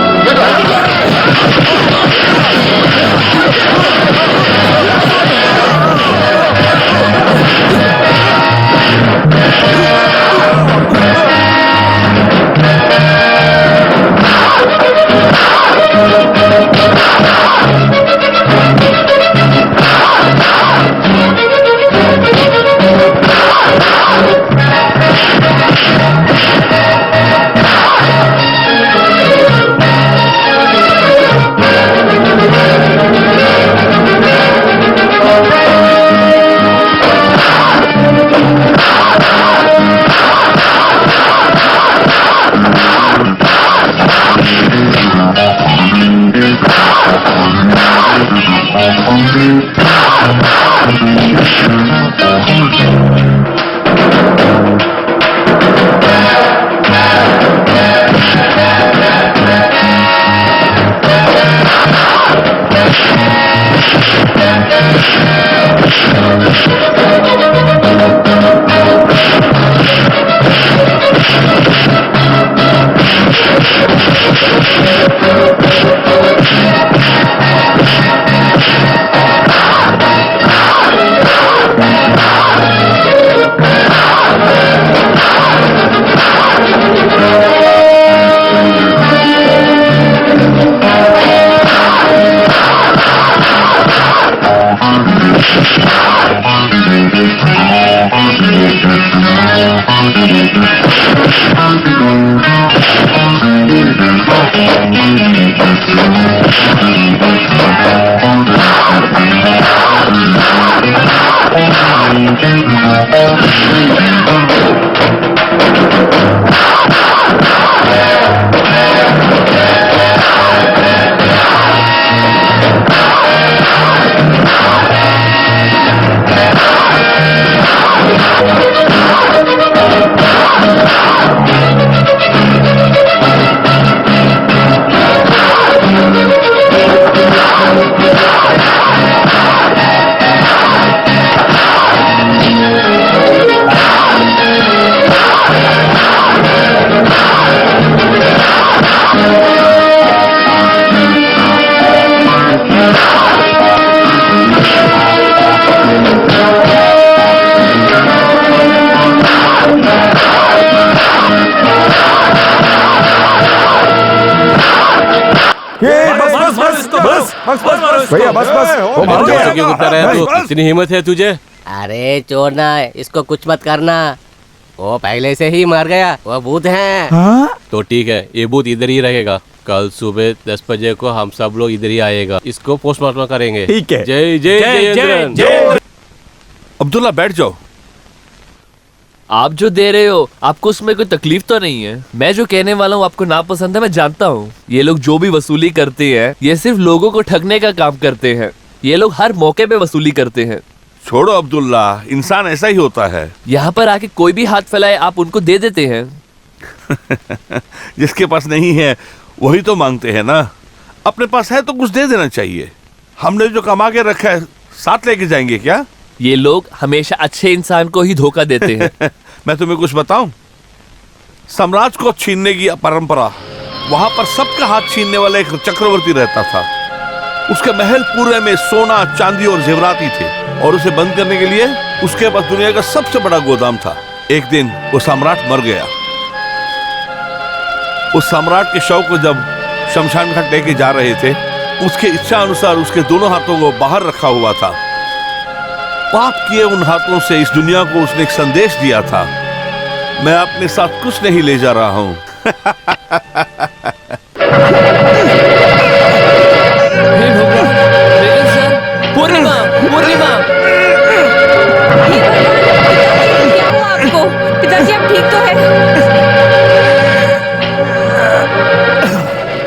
भैया बस वो मार गया। क्यों गुस्सा रहा है तू? इतनी हिम्मत है तुझे? अरे छोड़ना, इसको कुछ मत करना। वो पहले से ही मर गया, वो भूत है। हाँ? तो ठीक है, ये भूत इधर ही रहेगा। कल सुबह 10 बजे को हम सब लोग इधर ही आएगा, इसको पोस्टमार्टम करेंगे। ठीक है। जय जय जय जय जय। अब्दुल्ला बैठ जाओ। आप जो दे रहे हो, आपको उसमें कोई तकलीफ तो नहीं है? मैं जो कहने वाला हूँ आपको नापसंद है, मैं जानता हूँ। ये लोग जो भी वसूली करते हैं, ये सिर्फ लोगों को ठगने का काम करते हैं। ये लोग हर मौके पे वसूली करते हैं। छोड़ो अब्दुल्ला, इंसान ऐसा ही होता है। यहाँ पर आके कोई भी हाथ फैलाए, आप उनको दे देते हैं। जिसके पास नहीं है वही तो मांगते हैं ना। अपने पास है तो कुछ दे देना चाहिए। हमने जो कमा के रखा है साथ लेके जाएंगे क्या? ये लोग हमेशा अच्छे इंसान को ही धोखा देते हैं। मैं तुम्हें कुछ बताऊं? साम्राज्य को छीनने की परंपरा, वहां पर सबका हाथ छीनने वाला एक चक्रवर्ती रहता था। उसके महल पूरे में सोना, चांदी और जेवराती थे, और उसे बंद करने के लिए उसके पास दुनिया का सबसे बड़ा गोदाम था। एक दिन वो सम्राट मर गया। उस सम्राट के शव को जब शमशान घाट लेके जा रहे थे, उसके इच्छा अनुसार उसके दोनों हाथों को बाहर रखा हुआ था। पाप किए उन हाथों से इस दुनिया को उसने एक संदेश दिया था, मैं अपने साथ कुछ नहीं ले जा रहा हूं। पूर्णिमा, पूर्णिमा। क्या हुआ आपको? पिताजी आप ठीक तो है?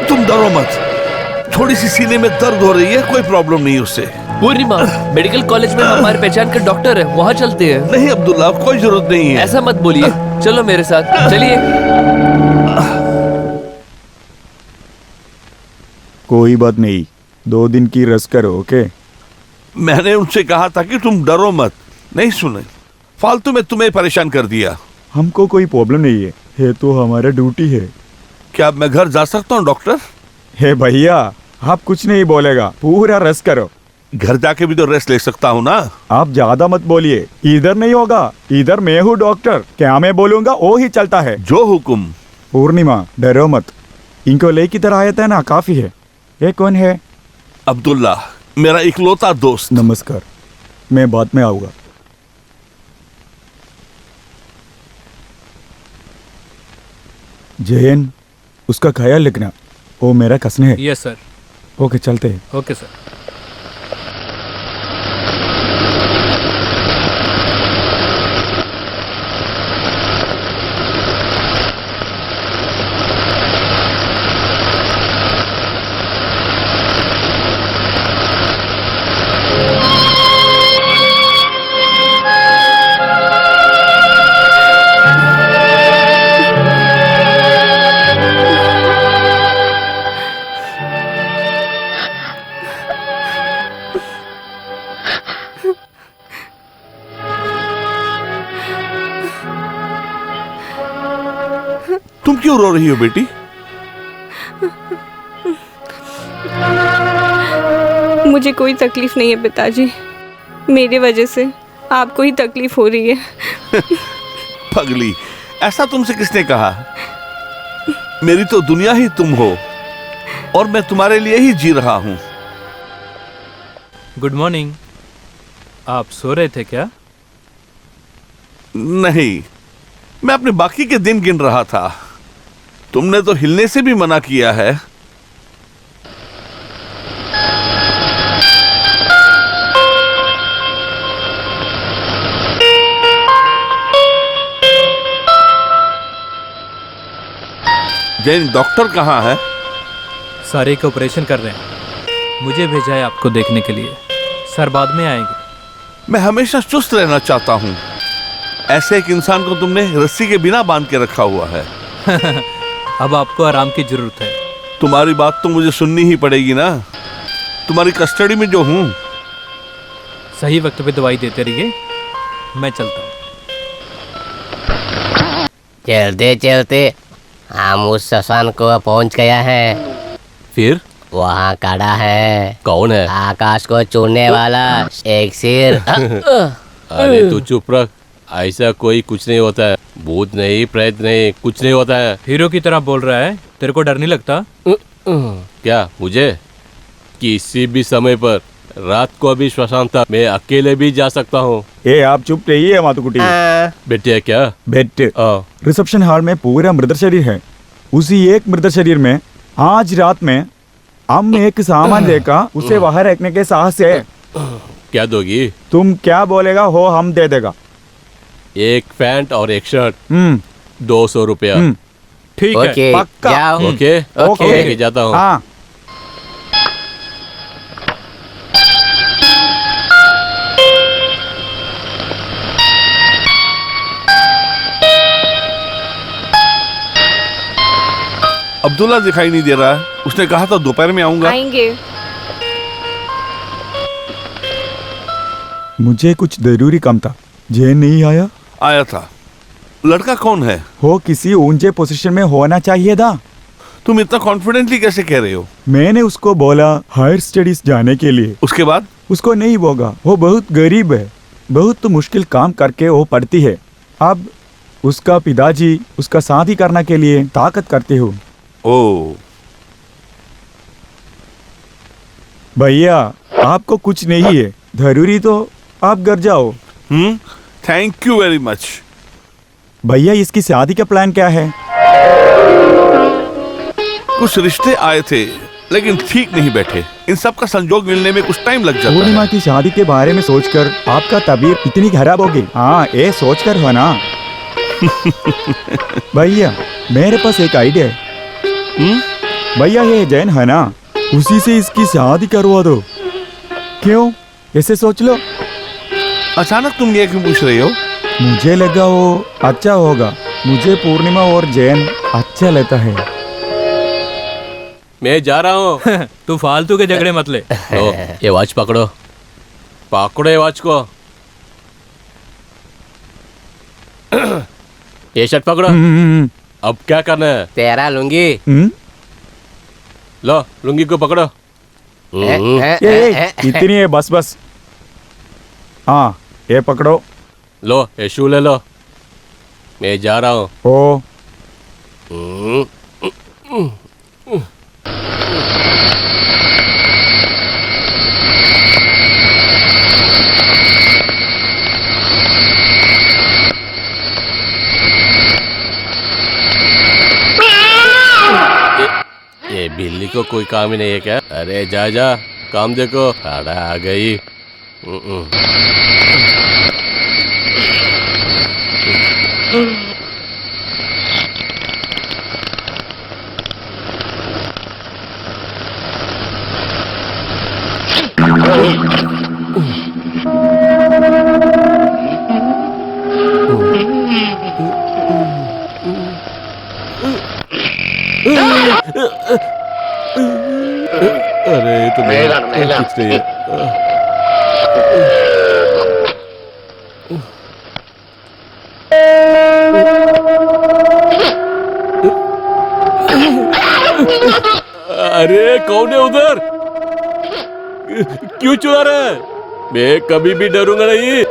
तुम डरो मत, थोड़ी सी सीने में दर्द हो रही है, कोई प्रॉब्लम नहीं उससे। पूर्णिमा, मेडिकल कॉलेज में हमारे पहचान के डॉक्टर है, वहाँ चलते हैं। नहीं अब्दुल्ला, कोई जरूरत नहीं है। ऐसा मत बोलिए, चलो मेरे साथ, चलिए। कोई बात नहीं, 2 दिन की रेस्ट करो, ओके? मैंने उनसे कहा था कि तुम डरो मत, नहीं सुने। फालतू में तुम्हें परेशान कर दिया। हमको कोई प्रॉब्लम नहीं है, ये तो हमारा ड्यूटी है। क्या अब मैं घर जा सकता हूँ डॉक्टर? हे भैया, आप कुछ नहीं बोलेगा, पूरा रेस्ट करो। घर जाके भी तो रेस्ट ले सकता हूँ ना। आप ज्यादा मत बोलिए, इधर नहीं होगा, इधर मैं हूँ डॉक्टर। क्या मैं बोलूंगा वो ही चलता है। जो हुकुम। पूर्णिमा डरो मत, इनको ले किधर आया था ना, काफी है। ये कौन है? अब्दुल्ला, मेरा इकलौता दोस्त। नमस्कार, मैं बाद में आऊंगा। जयन, उसका ख्याल रखना, वो मेरा कसन है। Yes sir. ओके, चलते हैं। Okay sir. तुम क्यों रो रही हो बेटी? मुझे कोई तकलीफ नहीं है पिताजी, मेरे वजह से आपको ही तकलीफ हो रही है। पगली, ऐसा तुमसे किसने कहा? मेरी तो दुनिया ही तुम हो, और मैं तुम्हारे लिए ही जी रहा हूं। Good morning. आप सो रहे थे क्या? नहीं, मैं अपने बाकी के दिन गिन रहा था। तुमने तो हिलने से भी मना किया है। जैन, डॉक्टर कहाँ है? सारे का ऑपरेशन कर रहे हैं। मुझे भेजा है आपको देखने के लिए। सर बाद में आएंगे। मैं हमेशा चुस्त रहना चाहता हूँ। ऐसे एक इंसान को तुमने रस्सी के बिना बांध के रखा हुआ है। अब आपको आराम की जरूरत है। तुम्हारी बात तो मुझे सुननी ही पड़ेगी ना। तुम्हारी कस्टडी में जो हूँ। सही वक्त पे दवाई देते रहिए। मैं चलता हूँ। चलते चलते हम उस शमशान को पहुंच गया है। फिर वहाँ खड़ा है। कौन है? आकाश को चुनने वाला एक शेर। अरे तू चुप रख। ऐसा कोई कुछ नहीं होता है। भूत नहीं, प्रेत नहीं, कुछ नहीं होता है। हीरो की तरह बोल रहा है। तेरे को डर नहीं लगता? क्या मुझे? किसी भी समय पर, रात को भी श्मशान था, मैं अकेले भी जा सकता हूँ। ए आप चुप रहिए मातुकुटी। बेटे क्या? बेटे रिसेप्शन हॉल में पूरा मृत शरीर है। उसी एक मृत शरीर में आज रात में हम एक सामान देखा, उसे बाहर रखने के साहस से। क्या दोगी? तुम क्या बोलेगा हो हम दे देगा। एक पैंट और एक शर्ट। 200 रुपया। ठीक ओके, है। पक्का। जाओ। Okay okay. ओके, जाता हूँ। हाँ अब्दुल्ला दिखाई नहीं दे रहा है। उसने कहा था दोपहर में आऊंगा। आएंगे। मुझे कुछ जरूरी काम था। जैन नहीं आया? आया था। लड़का कौन है? हो किसी ऊंचे पोजीशन में होना चाहिए था। तुम इतना कॉन्फिडेंटली कैसे कह रहे हो? मैंने उसको बोला हायर स्टडीज जाने के लिए। उसके बाद? उसको नहीं बोगा। वो बहुत गरीब है। बहुत मुश्किल काम करके वो पढ़ती है। अब उसका पिताजी उसका शादी करने के लिए ताकत करते हो। ओ भैया आपको कुछ नहीं है जरूरी तो आप घर जाओ। Thank you very much. भैया इसकी शादी का प्लान क्या है? कुछ रिश्ते आए थे लेकिन ठीक नहीं बैठे। इन सब का संजोग मिलने में कुछ टाइम लग जाता पूर्णिमा है। की शादी के बारे में सोचकर आपका तबीयत इतनी खराब होगी। हाँ ये सोचकर हो ना। भैया मेरे पास एक आइडिया है। भैया ये जैन है ना, उसी से इसकी शादी करवा दो। क्यों ऐसे सोच लो। अचानक तुम ये क्यों पूछ रही हो? मुझे लगा वो अच्छा होगा। मुझे पूर्णिमा और जैन अच्छा लगता है। मैं जा रहा हूँ। तू फालतू के झगड़े मत ले। लो, ये वॉच पकड़ो। पकड़ो ये वॉच को। ये शर्ट पकड़ो। अब क्या करना है? तेरा लुंगी। लो लुंगी को पकड़ो। इतनी है बस बस। हाँ ये पकड़ो। लो ये शू ले लो। मैं जा रहा हूँ। ओ ये बिल्ली को कोई काम ही नहीं है क्या? अरे जा जा, काम देखो। खाड़ा आ गई। अरे ये तो कुछ नहीं है। अरे कौन है उधर? क्यों चुरा रहा है? मैं कभी भी डरूंगा नहीं।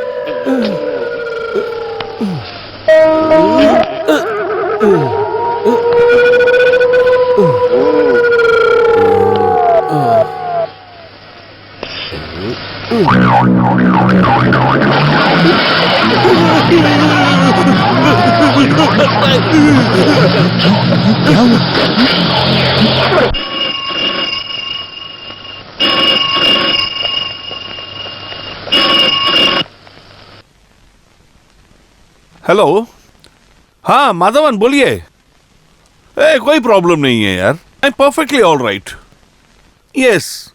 क्या हुआ? हेलो, हाँ माधवन बोलिए। कोई प्रॉब्लम नहीं है यार, I am perfectly all right. Yes,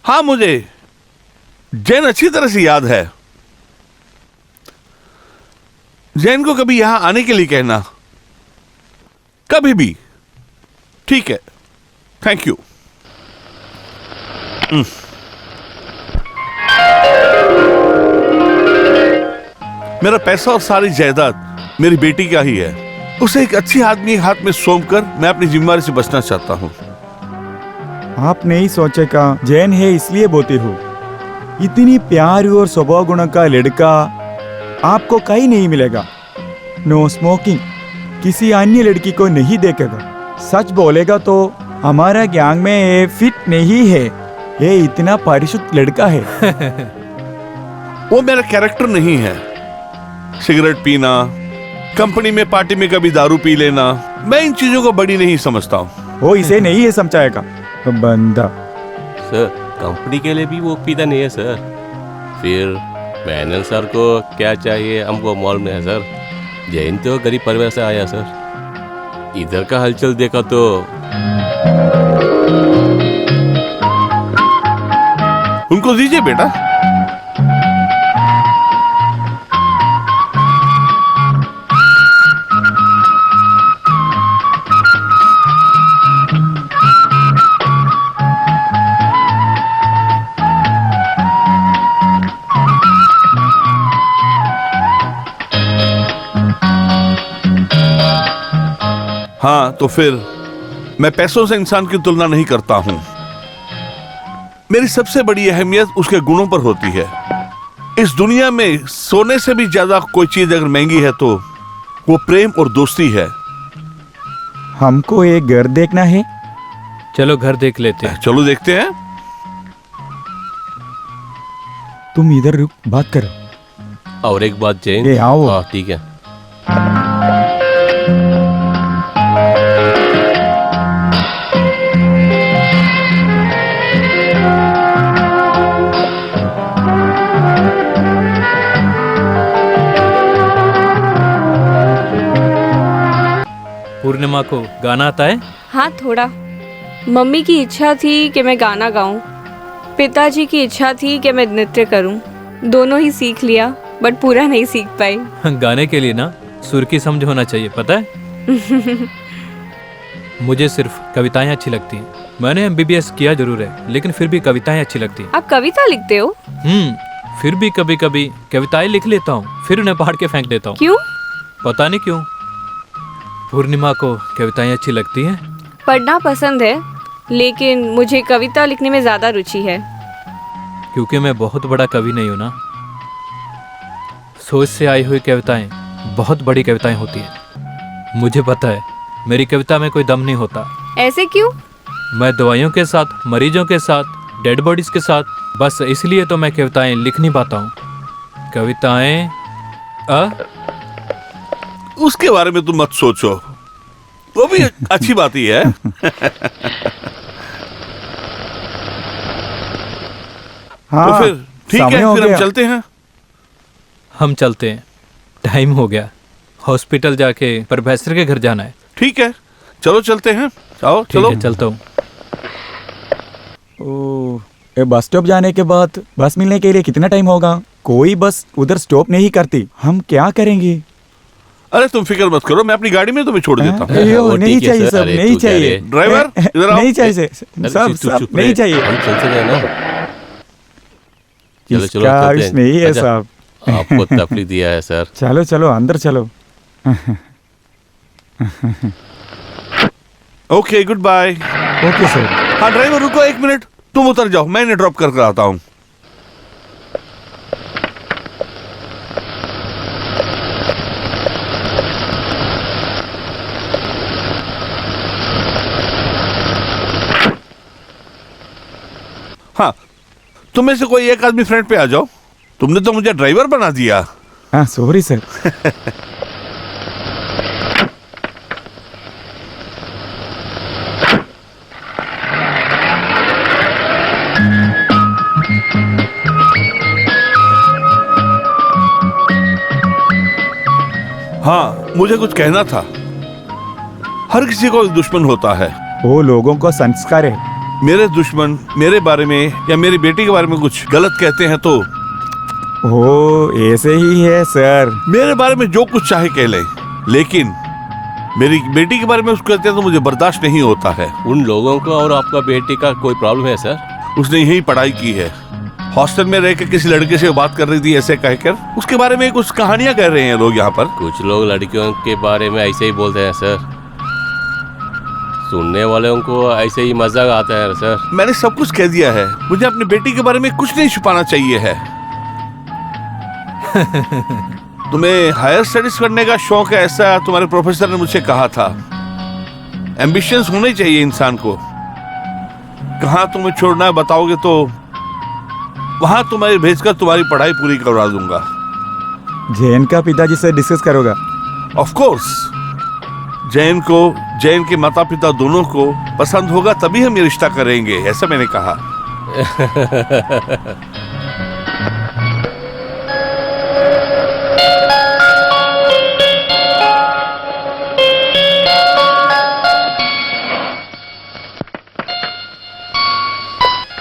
हाँ मुझे जैन अच्छी तरह से याद है। जैन को कभी यहां आने के लिए कहना, कभी भी। ठीक है, थैंक यू। मेरा पैसा और सारी जायदाद मेरी बेटी का ही है। उसे एक अच्छी आदमी के हाथ में सौंप कर मैं अपनी जिम्मेदारी से बचना चाहता हूँ। आप नहीं सोचेगा जैन है इसलिए बोलते हो। इतनी प्यारी और स्वभाव गुण का लड़का आपको कहीं नहीं मिलेगा। नो स्मोकिंग, किसी अन्य लड़की को नहीं देखेगा। सच बोलेगा तो हमारा गैंग में ये फिट नहीं है। ये इतना परिशुद्ध लड़का है। वो मेरा कैरेक्टर नहीं है। सिगरेट पीना, कंपनी में पार्टी में कभी दारू पी लेना, मैं इन चीजों को बड़ी नहीं समझता हूँ। वो इसे नहीं है समझाएगा बंदा। सर कंपनी के लिए भी वो पीता नहीं है सर। फिर मैनन सर को क्या चाहिए हमको मालूम है सर। जैन तो गरीब परिवार से आया सर। इधर का हलचल देखा तो उनको दीजिए बेटा। हाँ तो फिर मैं पैसों से इंसान की तुलना नहीं करता हूं। मेरी सबसे बड़ी अहमियत उसके गुणों पर होती है। इस दुनिया में सोने से भी ज्यादा कोई चीज अगर महंगी है तो वो प्रेम और दोस्ती है। हमको एक घर देखना है। चलो घर देख लेते हैं। चलो देखते हैं। तुम इधर रुक, बात करो। और एक बात जैन। ये आओ। हाँ ठीक है। पूर्णिमा को गाना आता है? हाँ थोड़ा। मम्मी की इच्छा थी कि मैं गाना गाऊं, पिताजी की इच्छा थी कि मैं नृत्य करूं। दोनों ही सीख लिया बट पूरा नहीं सीख पाई। गाने के लिए ना सुर की समझ होना चाहिए, पता है। मुझे सिर्फ कविताएं अच्छी लगती हैं। मैंने MBBS किया जरूर है, लेकिन फिर भी कविताएं अच्छी लगती हैं। आप कविता लिखते हो? फिर भी कभी कभी कविताएं लिख लेता हूँ, फिर उन्हें पढ़ के फेंक देता हूँ। क्यों? पता नहीं क्यों। पूर्णिमा को कविताएं अच्छी लगती हैं? पढ़ना पसंद है, लेकिन मुझे कविता लिखने में ज्यादा रुचि है। क्योंकि मैं बहुत बड़ा कवि नहीं हूँ ना। सोच से आई हुई कविताएं बहुत बड़ी कविताएं होती हैं। मुझे पता है मेरी कविता में कोई दम नहीं होता। ऐसे क्यों? मैं दवाइयों के साथ, मरीजों के साथ, डेड बॉडीज के साथ, बस इसलिए तो मैं कविताएं लिख नहीं पाता हूँ। कविताएं उसके बारे में तुम मत सोचो, वो भी अच्छी बात ही है। हाँ, तो फिर ठीक है, फिर हम चलते हैं। हम चलते हैं, टाइम हो गया। हॉस्पिटल जाके प्रोफेसर के घर जाना है। ठीक है, चलो चलते हैं। आओ ठीक चलो। है, चलता हूँ। ये बस स्टॉप जाने के बाद बस मिलने के लिए कितना टाइम होगा? कोई बस उधर स्टॉप नहीं करती। हम क्या करेंगे? अरे तुम फिक्र मत करो, मैं अपनी गाड़ी में तुम्हें छोड़ देता हूँ। अयो, नहीं चाहिए सब, नहीं चाहिए। ड्राइवर इधर आओ। नहीं चाहिए सब नहीं चाहिए। हम चलते हैं ना। चलो चलो इसका चलते विश हैं। नहीं है अच्छा, साहब। आपको तकलीफ दिया है सर। चलो चलो अंदर चलो। Okay, good bye. Okay sir. हाँ ड्राइवर रुको एक मिनट, तुम उतर जाओ, मैं इन्हें ड्रॉप करके आता हूँ। हाँ, तुम में से कोई एक आदमी फ्रंट पे आ जाओ। तुमने तो मुझे ड्राइवर बना दिया। हाँ सॉरी सर। हाँ, मुझे कुछ कहना था। हर किसी को एक दुश्मन होता है। वो लोगों को संस्कार है। मेरे दुश्मन मेरे बारे में या मेरी बेटी के बारे में कुछ गलत कहते हैं तो वो ऐसे ही है सर। मेरे बारे में जो कुछ चाहे कह ले, लेकिन मेरी बेटी के बारे में उसको कहते हैं तो मुझे बर्दाश्त नहीं होता है। उन लोगों को और आपका बेटी का कोई प्रॉब्लम है सर? उसने यही पढ़ाई की है। हॉस्टल में रह के किसी लड़के से बात कर रही थी ऐसे कहकर। उसके बारे में कुछ कहानियां कह रहे हैं लोग यहाँ पर। कुछ लोग लड़कियों के बारे में ऐसे ही बोलते हैं सर। सुनने वालों को ऐसे ही मजाक आता है सर। मैंने सब कुछ कह दिया है। मुझे अपनी बेटी के बारे में कुछ नहीं छुपाना चाहिए है। तुम्हें हायर स्टडीज करने का शौक है, ऐसा तुम्हारे प्रोफेसर ने मुझे कहा था। एम्बिशंस होने चाहिए इंसान को। कहाँ तुम्हें छोड़ना है बताओगे तो वहां तुम्हें भेजकर तुम्हारी पढ़ाई पूरी करवा दूंगा। जैन का पिताजी से डिस्कस करोगा? Of course. जैन को, जैन के माता पिता दोनों को पसंद होगा तभी हम ये रिश्ता करेंगे, ऐसा मैंने कहा।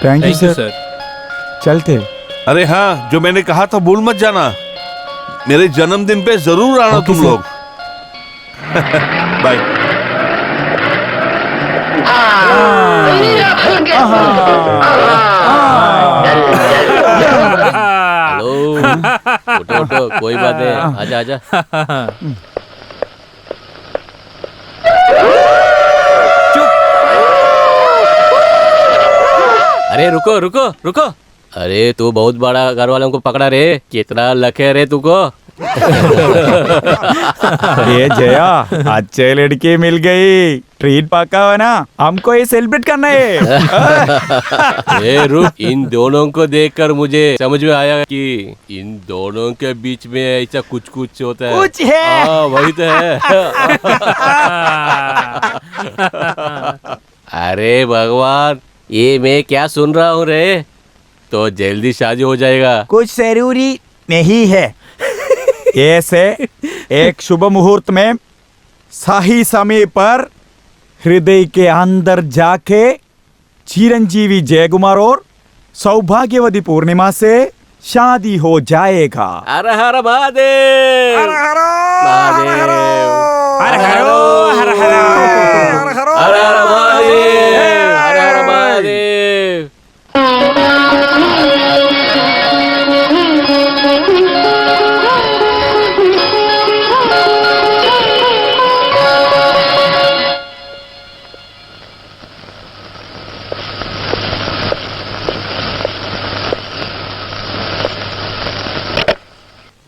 Thank you thank you sir. Sir. चलते। अरे हाँ, जो मैंने कहा था भूल मत जाना। मेरे जन्मदिन पे जरूर आना तुम लोग। बाय। हेलो, उठो उठो, कोई बात नहीं, आजा आजा। अरे रुको रुको रुको। अरे तू बहुत बड़ा घर वालों को पकड़ा रे। कितना लखे रे तुको। ये जया, अच्छे लड़की मिल गई। ट्रीट पक्का है ना? हमको ये सेलिब्रेट करना है। ए रुक, इन दोनों को देखकर मुझे समझ में आया कि इन दोनों के बीच में ऐसा कुछ कुछ होता है। कुछ है। वही तो है। अरे भगवान, ये मैं क्या सुन रहा हूँ रे। तो जल्दी शादी हो जाएगा। कुछ जरूरी नहीं है। ऐसे एक शुभ मुहूर्त में सही समय पर हृदय के अंदर जाके चिरंजीवी जयकुमार और सौभाग्यवती पूर्णिमा से शादी हो जाएगा। हर हर महादेव। हर हर महादेव। हर हर हर हर महादेव। हर हर महादेव।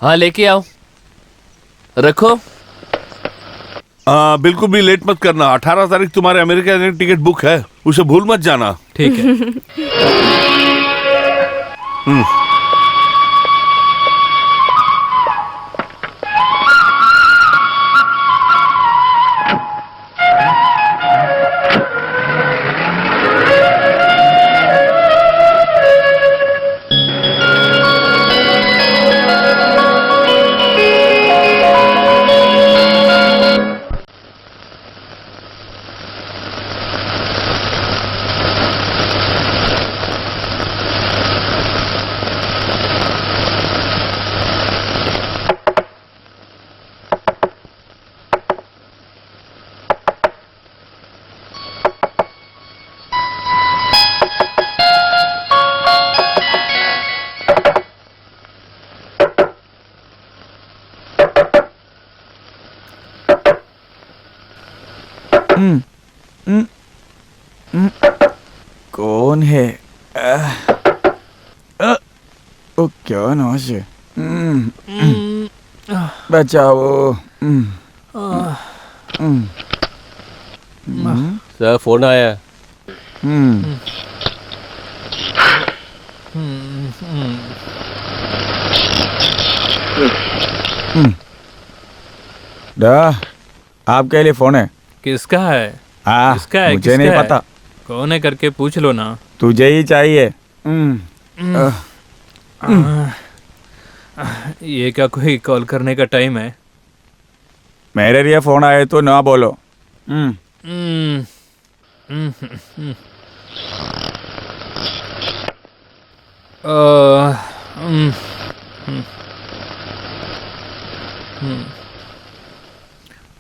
हाँ लेके आओ, रखो। बिल्कुल भी लेट मत करना। 18 तारीख तुम्हारे अमेरिका की टिकट बुक है, उसे भूल मत जाना। ठीक है। कौन है? ओ क्या नाश है? बचाओ। सर फोन आया। आपके लिए फोन है। किसका है? किसका है? मुझे नहीं पता। कौन है करके पूछ लो ना। तुझे ही चाहिए। ये क्या कोई कॉल करने का टाइम है? मेरे लिए फोन आए तो ना बोलो।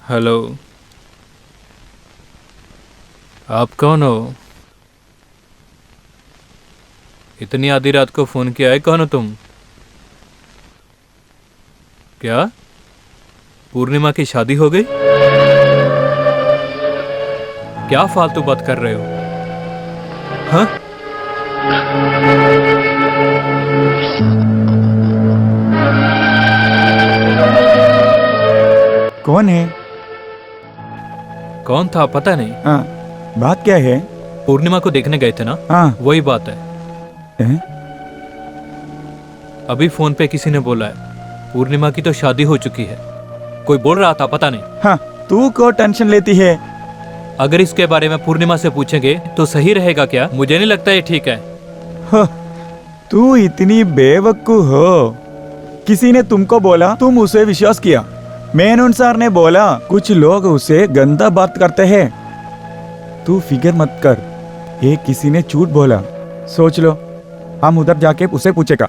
हेलो, आप कौन हो? इतनी आधी रात को फोन किया है, कौन हो तुम? क्या पूर्णिमा की शादी हो गई? क्या फालतू बात कर रहे हो? हाँ? कौन है? कौन था पता नहीं। हाँ, बात क्या है? पूर्णिमा को देखने गए थे ना? हाँ। वही बात है। अभी फोन पे किसी ने बोला है पूर्णिमा की तो शादी हो चुकी है। कोई बोल रहा था पता नहीं। हाँ, तू को टेंशन लेती है? अगर इसके बारे में पूर्णिमा से पूछेंगे तो सही रहेगा क्या? मुझे नहीं लगता ये ठीक है। हाँ, तू इतनी बेवकूफ हो। किसी ने तुमको बोला, तुम उसे विश्वास किया। मेनन सर ने बोला कुछ लोग उसे गंदा बात करते हैं। तू फिक्र मत कर, ये किसी ने झूठ बोला। सोच लो, हम उधर जाके उसे पूछेगा।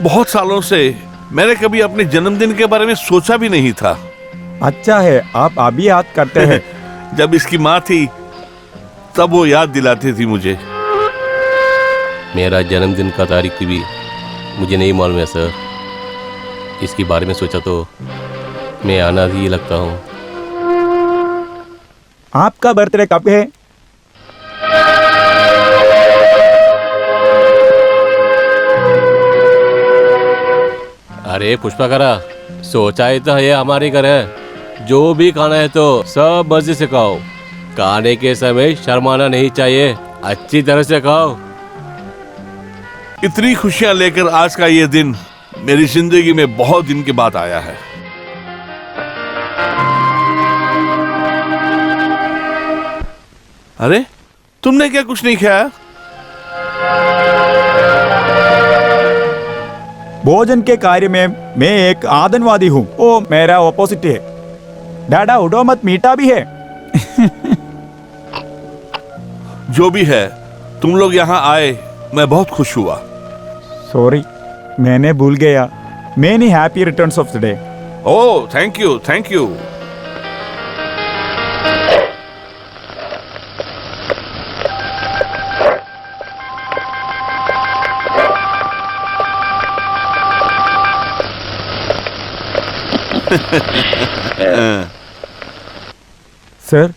बहुत सालों से मैंने कभी अपने जन्मदिन के बारे में सोचा भी नहीं था। अच्छा है, आप अभी याद करते हैं। जब इसकी माँ थी तब वो याद दिलाती थी मुझे। मेरा जन्मदिन का तारीख भी मुझे नहीं मालूम है सर। इसके बारे में सोचा तो मैं आना ही लगता हूँ। आपका बर्थडे कब है? अरे पुष्पाकरा, सोचा ही तो ये हमारे घर है। जो भी खाना है तो सब मजे से खाओ। खाने के समय शर्माना नहीं चाहिए, अच्छी तरह से खाओ। इतनी खुशियां लेकर आज का ये दिन मेरी जिंदगी में बहुत दिन के बाद आया है। अरे तुमने क्या कुछ नहीं खाया? भोजन के कार्य में मैं एक आतंकवादी हूँ। वो मेरा ऑपोजिट है। डाडा उड़ो मत, मीठा भी है। जो भी है, तुम लोग यहाँ आए, मैं बहुत खुश हुआ। सॉरी, मैंने भूल गया। Many happy returns of the day. Oh, thank you, thank you. Sir,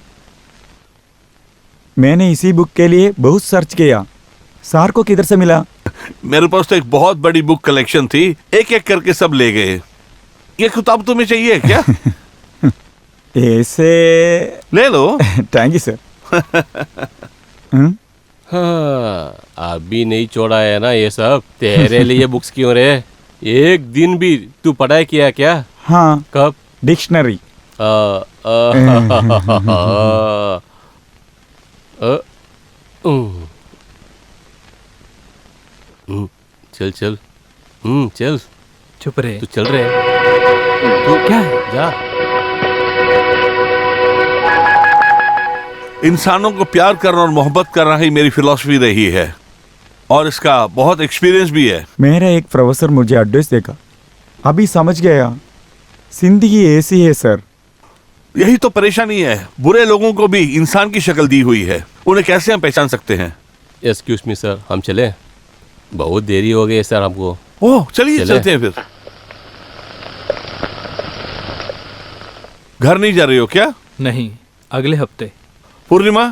मैंने इसी बुक के लिए बहुत सर्च किया। सर को किधर से मिला? मेरे पास तो एक बहुत बड़ी बुक कलेक्शन थी, एक एक करके सब ले गए। ये किताब तुम्हें चाहिए क्या? ऐसे ले लो। Thank you sir. हाँ, अभी नहीं छोड़ा है ना ये सब। तेरे लिए बुक्स क्यों रे? एक दिन भी तू पढ़ाई किया क्या? हाँ। कब? डिक्शनरी। चल चल, चल। चुप रहे। तू चल रहे। तू क्या है? जा। इंसानों को प्यार करना और मोहब्बत करना ही मेरी फिलॉसफी रही है, और इसका बहुत एक्सपीरियंस भी है। मेरा एक प्रोफेसर मुझे एड्रेस देगा, अभी समझ गया। जिंदगी ऐसी है सर। यही तो परेशानी है, बुरे लोगों को भी इंसान की शक्ल दी हुई है, उन्हें कैसे हम पहचान सकते हैं? एक्सक्यूज मी सर, हम चले? बहुत देरी हो गई है सर हमको। ओह चलिए, चलते हैं फिर। घर नहीं जा रही हो क्या? नहीं, अगले हफ्ते। पूर्णिमा,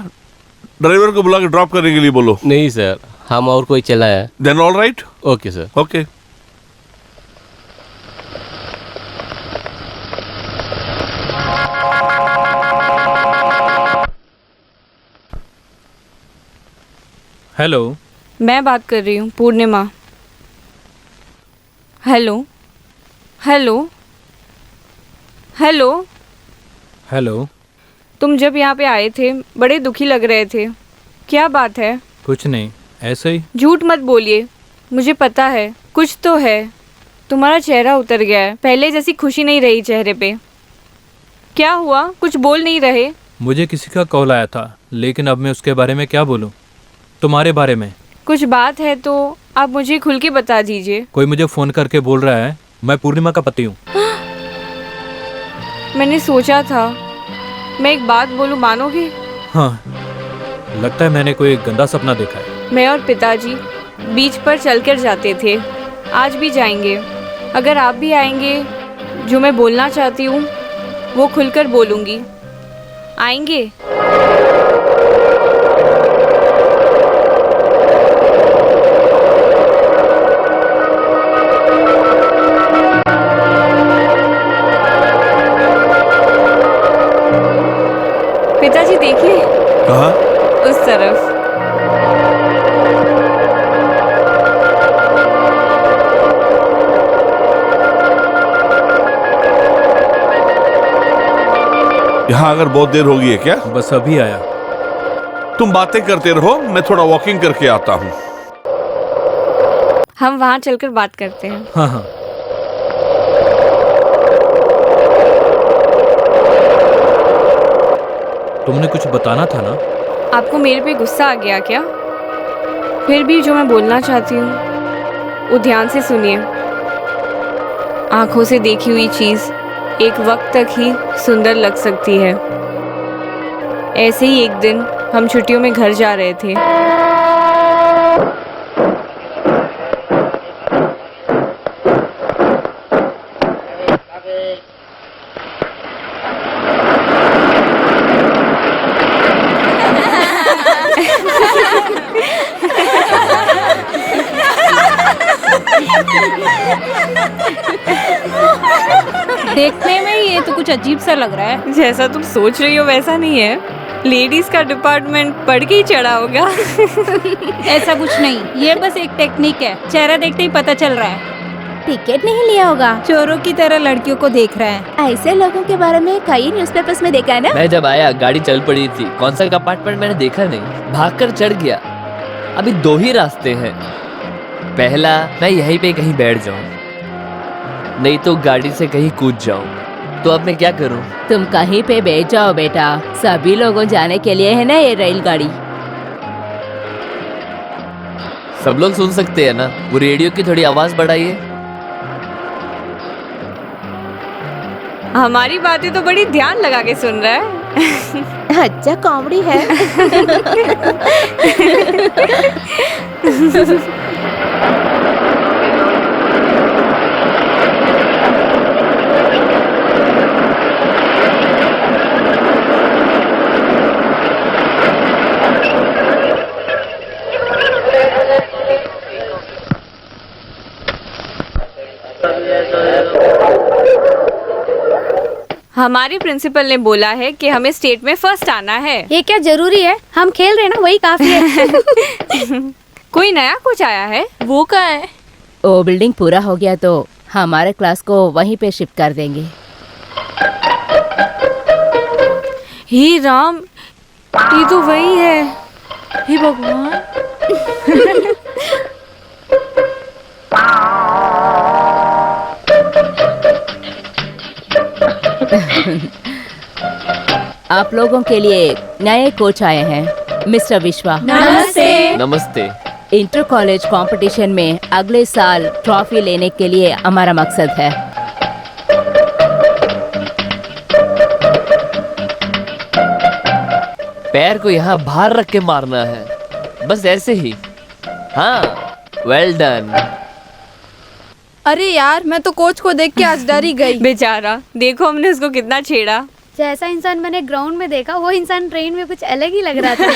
ड्राइवर को बुला के ड्रॉप करने के लिए बोलो। नहीं सर, हम और कोई चला है। Then all right. Okay sir. Okay. Hello, मैं बात कर रही हूँ, Purnima. Hello hello hello hello. तुम जब यहाँ पे आए थे बड़े दुखी लग रहे थे, क्या बात है? कुछ नहीं, ऐसे ही। झूठ मत बोलिए, मुझे पता है कुछ तो है। तुम्हारा चेहरा उतर गया है, पहले जैसी खुशी नहीं रही चेहरे पे। क्या हुआ, कुछ बोल नहीं रहे? मुझे किसी का कॉल आया था, लेकिन अब मैं उसके बारे में क्या बोलूं? तुम्हारे बारे में कुछ बात है तो आप मुझे खुल के बता दीजिए। कोई मुझे फ़ोन करके बोल रहा है मैं पूर्णिमा का पति हूँ। मैंने सोचा था मैं एक बात बोलूं, मानोगे? हाँ, लगता है मैंने कोई गंदा सपना देखा है। मैं और पिताजी बीच पर चलकर जाते थे, आज भी जाएंगे। अगर आप भी आएंगे, जो मैं बोलना चाहती हूँ वो खुलकर बोलूँगी। आएंगे? पिताजी देखिए, कहाँ? उस तरफ। यहाँ अगर बहुत देर हो गई है क्या? बस अभी आया। तुम बातें करते रहो, मैं थोड़ा वॉकिंग करके आता हूँ। हम वहाँ चलकर बात करते हैं। हाँ हाँ। तुमने कुछ बताना था ना? आपको मेरे पे गुस्सा आ गया क्या? फिर भी जो मैं बोलना चाहती हूँ वो ध्यान से सुनिए। आंखों से देखी हुई चीज़ एक वक्त तक ही सुंदर लग सकती है। ऐसे ही एक दिन हम छुट्टियों में घर जा रहे थे। देखने में ये तो कुछ अजीब सा लग रहा है। जैसा तुम सोच रही हो वैसा नहीं है। लेडीज का डिपार्टमेंट पढ़ के ही चढ़ा होगा। ऐसा कुछ नहीं, ये बस एक टेक्निक है। चेहरा देखते ही पता चल रहा है। टिकट नहीं लिया होगा, चोरों की तरह लड़कियों को देख रहा है। ऐसे लोगों के बारे में कई न्यूज़पेपर्स में देखा है ना। मैं जब आया गाड़ी चल पड़ी थी, कौन सा कंपार्टमेंट मैंने देखा नहीं, भागकर चढ़ गया। अभी 2 ही रास्ते हैं। पहला, मैं यहीं पे कहीं बैठ जाऊं, नहीं तो गाड़ी से कहीं कूद जाऊं। तो अब मैं क्या करूं? तुम कहीं पे बैठ जाओ बेटा, सभी लोगों जाने के लिए है ना ये रेलगाड़ी। सब लोग सुन सकते हैं ना? वो रेडियो की थोड़ी आवाज बढ़ाइए। हमारी बातें तो बड़ी ध्यान लगा के सुन रहा है। अच्छा कॉमेडी है। हमारी प्रिंसिपल ने बोला है कि हमें स्टेट में फर्स्ट आना है। ये क्या जरूरी है? हम खेल रहे हैं ना, वही काफी है। कोई नया कुछ आया है? वो कहाँ है? वो बिल्डिंग पूरा हो गया तो हमारे क्लास को वहीं पे शिफ्ट कर देंगे। हे राम, ये तो वही है। हे भगवान। आप लोगों के लिए नए कोच आए हैं, मिस्टर विश्वा। नमस्ते। नमस्ते। इंटर कॉलेज कंपटीशन में अगले साल ट्रॉफी लेने के लिए हमारा मकसद है। पैर को यहाँ बाहर रख के मारना है, बस ऐसे ही। हाँ, वेल डन। अरे यार, मैं तो कोच को देख के आज डर ही गई। बेचारा, देखो हमने उसको कितना छेड़ा। जैसा इंसान मैंने ग्राउंड में देखा, वो इंसान ट्रेन में कुछ अलग ही लग रहा था।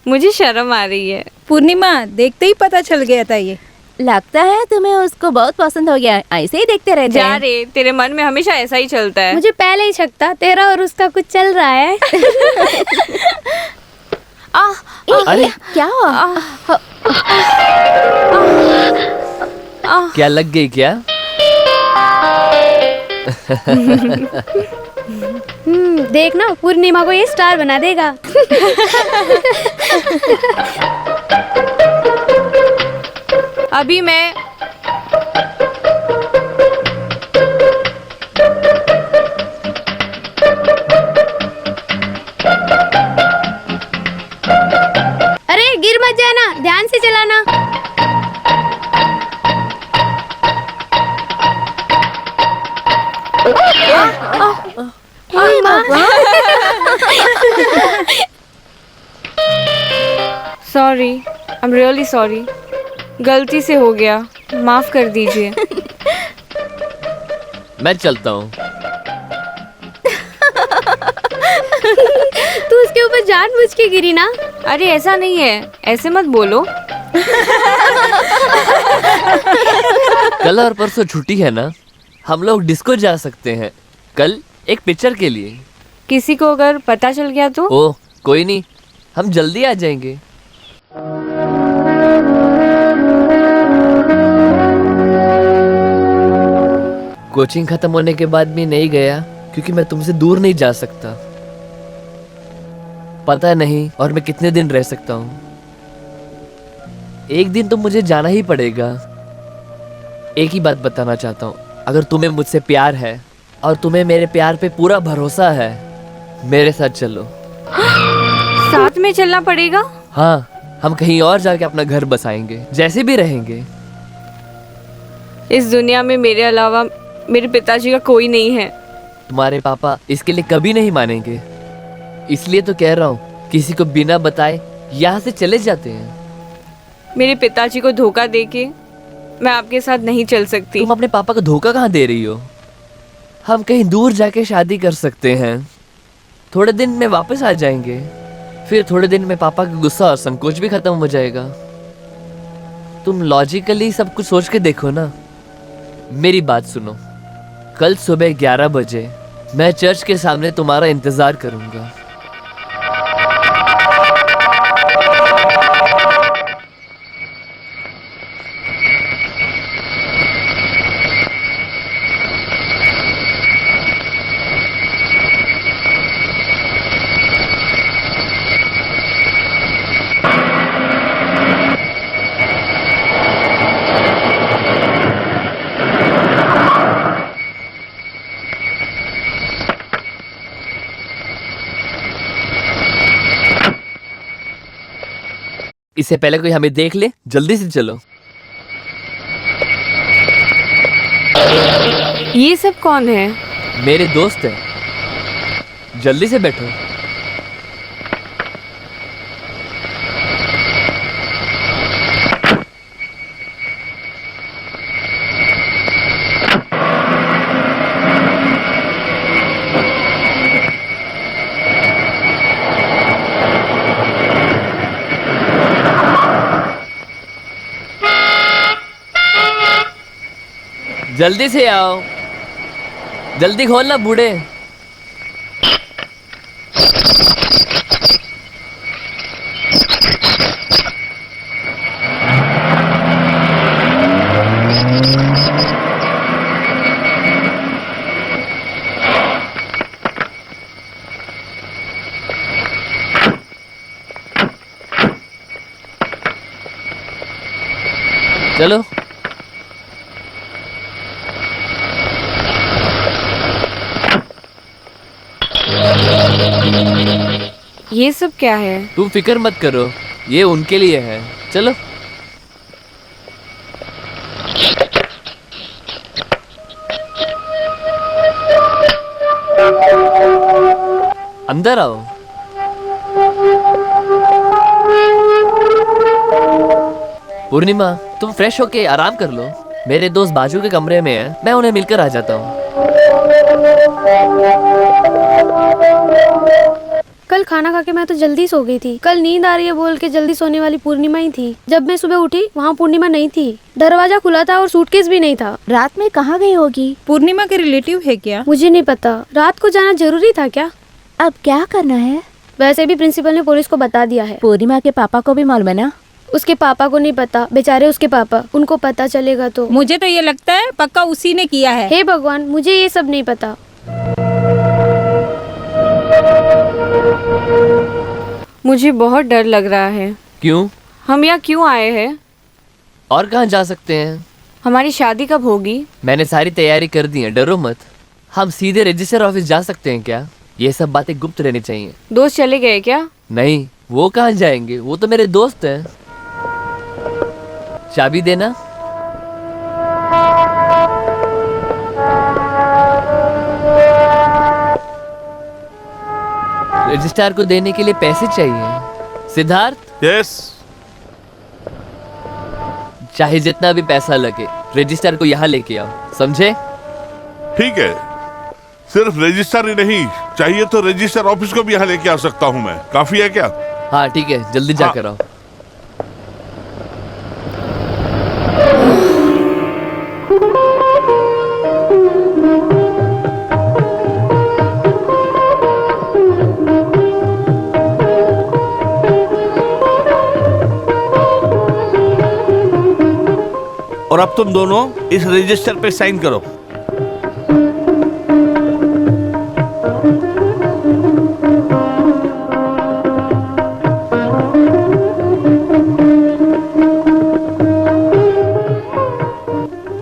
मुझे शर्म आ रही है। पूर्णिमा, देखते ही पता चल गया था ये। लगता है तुम्हें उसको बहुत पसंद हो गया, ऐसे ही देखते रहते जा हैं। रे, तेरे मन में हमेशा ऐसा ही चलता है। मुझे पहले ही शक था तेरा और उसका कुछ चल रहा है। अरे क्या हुआ? क्या लग गई क्या? देखना, पूर्णिमा को ये स्टार बना देगा। अभी मैं अरे गिर मत जाना, ध्यान से चलाना। Sorry, I am really sorry. गलती से हो गया, माफ कर दीजिए। मैं चलता हूँ। तू उसके ऊपर जानबूझ के गिरी ना। अरे ऐसा नहीं है, ऐसे मत बोलो। कल और परसों छुट्टी है ना, हम लोग डिस्को जा सकते हैं कल एक पिक्चर के लिए। किसी को अगर पता चल गया तो? ओह कोई नहीं, हम जल्दी आ जाएंगे। कोचिंग खत्म होने के बाद भी नहीं गया क्योंकि मैं तुमसे दूर नहीं जा सकता। पता नहीं और मैं कितने दिन रह सकता हूँ। एक दिन तो मुझे जाना ही पड़ेगा। एक ही बात बताना चाहता हूँ, अगर तुम्हें मुझसे प्यार है और तुम्हें मेरे प्यार पे पूरा भरोसा है, मेरे साथ चलो। साथ में चलना पड़ेगा? हाँ, हम कहीं और जाके अपना घर बसाएंगे, जैसे भी रहेंगे। इस दुनिया में मेरे अलावा मेरे पिताजी का कोई नहीं है। तुम्हारे पापा इसके लिए कभी नहीं मानेंगे, इसलिए तो कह रहा हूँ किसी को बिना बताए यहाँ से चले जाते हैं। मेरे पिताजी को धोखा देके मैं आपके साथ नहीं चल सकती। तुम अपने पापा को धोखा कहाँ दे रही हो? हम कहीं दूर जाके शादी कर सकते हैं, थोड़े दिन में वापस आ जाएंगे, फिर थोड़े दिन में पापा का गुस्सा और संकोच भी खत्म हो जाएगा। तुम लॉजिकली सब कुछ सोच के देखो ना। मेरी बात सुनो, कल सुबह 11 बजे मैं चर्च के सामने तुम्हारा इंतजार करूंगा। इससे पहले कोई हमें देख ले, जल्दी से चलो। ये सब कौन है? मेरे दोस्त हैं, जल्दी से बैठो। जल्दी से आओ, जल्दी खोलना बूढ़े। चलो। ये सब क्या है? तुम फिक्र मत करो, ये उनके लिए है। चलो। अंदर आओ। पूर्णिमा, तुम फ्रेश होके आराम कर लो। मेरे दोस्त बाजू के कमरे में हैं, मैं उन्हें मिलकर आ जाता हूँ। कल खाना खा के मैं तो जल्दी सो गई थी। कल नींद आ रही है बोल के जल्दी सोने वाली पूर्णिमा ही थी। जब मैं सुबह उठी वहाँ पूर्णिमा नहीं थी। दरवाजा खुला था और सूटकेस भी नहीं था। रात में कहाँ गई होगी? पूर्णिमा के रिलेटिव है क्या? मुझे नहीं पता। रात को जाना जरूरी था क्या? अब क्या करना है? वैसे भी प्रिंसिपल ने पुलिस को बता दिया है। पूर्णिमा के पापा को भी मालूम है ना? उसके पापा को नहीं पता, बेचारे उसके पापा। उनको पता चलेगा तो। मुझे तो ये लगता है पक्का उसी ने किया है। हे भगवान, मुझे ये सब नहीं पता। मुझे बहुत डर लग रहा है। क्यों? हम यहाँ क्यों आए हैं? और कहाँ जा सकते हैं? हमारी शादी कब होगी? मैंने सारी तैयारी कर दी है, डरो मत। हम सीधे रजिस्टर ऑफिस जा सकते हैं क्या? ये सब बातें गुप्त रहनी चाहिए। दोस्त चले गए क्या? नहीं, वो कहाँ जाएंगे, वो तो मेरे दोस्त हैं। चाबी देना। रजिस्ट्रार को देने के लिए पैसे चाहिए। सिद्धार्थ। यस। चाहे जितना भी पैसा लगे, रजिस्ट्रार को यहाँ लेके आओ, समझे? ठीक है, सिर्फ रजिस्टर ही नहीं, चाहिए तो रजिस्टर ऑफिस को भी यहाँ लेके आ सकता हूँ मैं। काफी है क्या? हाँ ठीक है, जल्दी जाकर आओ। और अब तुम दोनों इस रजिस्टर पे साइन करो।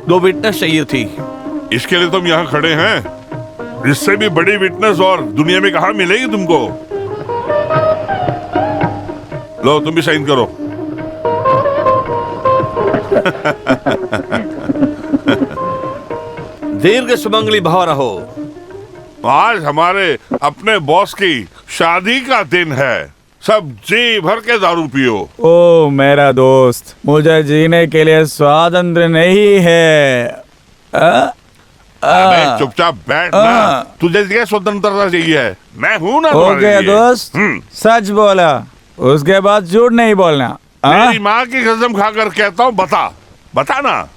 दो विटनेस चाहिए थी। इसके लिए तुम यहाँ खड़े हैं? इससे भी बड़ी विटनेस और दुनिया में कहाँ मिलेगी तुमको? लो तुम भी साइन करो। दीर्घ सुमंगली भव रहो। आज हमारे अपने बॉस की शादी का दिन है, सब जी भर के दारू पियो। ओ मेरा दोस्त, मुझे जीने के लिए स्वातंत्र नहीं है। अबे चुपचाप बैठ ना, तुझे क्या स्वतंत्रता चाहिए? मैं हूं ना तुम्हारे ओके लिए। दोस्त, सच बोला, उसके बाद झूठ नहीं बोलना। मेरी माँ की कसम खाकर कहता हूँ, बता ना।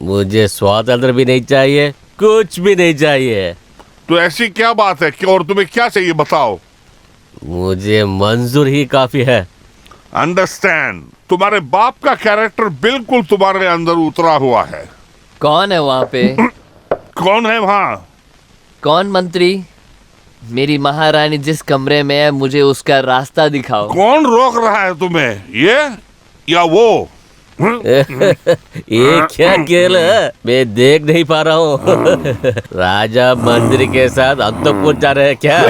मुझे स्वातंत्र भी नहीं चाहिए, कुछ भी नहीं चाहिए। तो ऐसी क्या बात है कि और तुम्हें क्या चाहिए बताओ? मुझे मंजूर ही काफी है। अंडरस्टैंड, तुम्हारे बाप का कैरेक्टर बिल्कुल तुम्हारे अंदर उतरा हुआ है। कौन है वहाँ पे? कौन है वहाँ? कौन मंत्री? मेरी महारानी जिस कमरे में है, मुझे उसका रास्ता दिखाओ। कौन रोक रहा है तुम्हें, ये या वो? ये क्या खेल है? मैं देख नहीं पा रहा हूँ। राजा मंत्री के साथ अंतपुर जा रहे हैं क्या?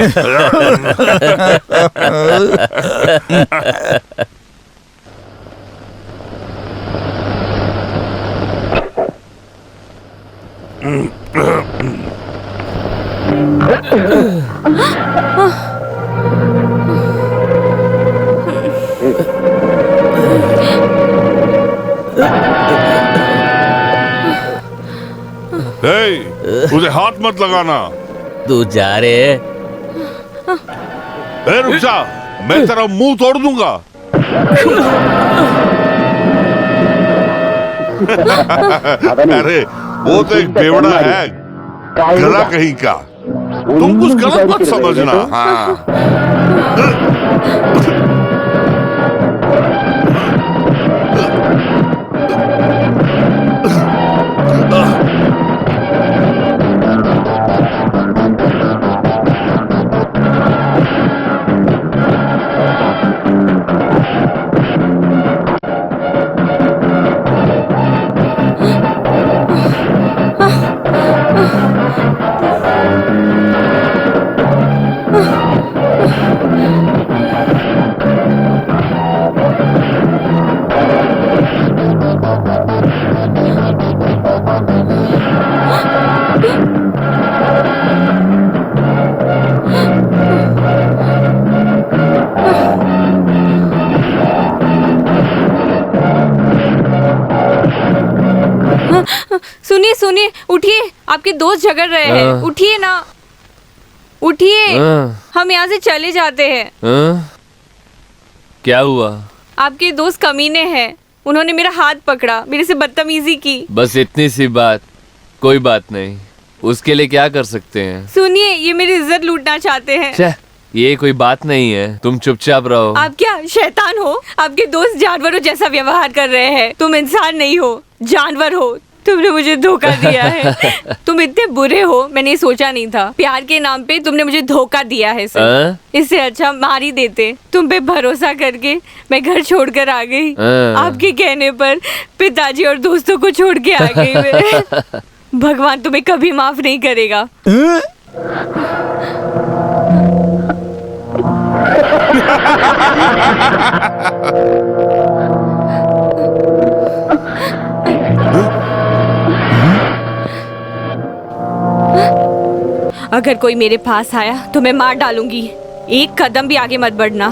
उसे हाथ मत लगाना। तू जा रहे? रुक जा, मैं तेरा मुंह तोड़ दूंगा। अरे वो तो एक बेवड़ा है, गधा कहीं का। तुम कुछ गलत मत समझना। हाँ सुनिए सुनिए, उठिए, आपके दोस्त झगड़ रहे हैं। उठिए ना, उठिए, हम यहाँ से चले जाते हैं। क्या हुआ? आपके दोस्त कमीने हैं, उन्होंने मेरा हाथ पकड़ा, मेरे से बदतमीजी की। बस इतनी सी बात, कोई बात नहीं, उसके लिए क्या कर सकते हैं। सुनिए, ये मेरी इज्जत लूटना चाहते हैं। ये कोई बात नहीं है, तुम चुपचाप रहो। आप क्या शैतान हो? आपके दोस्त जानवरों जैसा व्यवहार कर रहे हैं, तुम इंसान नहीं हो, जानवर हो। तुमने मुझे धोखा दिया है। तुम इतने बुरे हो, मैंने सोचा नहीं था। प्यार के नाम पे तुमने मुझे धोखा दिया है सर। इससे अच्छा मार ही देते। तुम पे भरोसा करके मैं घर छोड़कर आ गई। आपके कहने पर पिताजी और दोस्तों को छोड़ के आ गई मैं। भगवान तुम्हें कभी माफ नहीं करेगा। अगर कोई मेरे पास आया तो मैं मार डालूंगी। एक कदम भी आगे मत बढ़ना।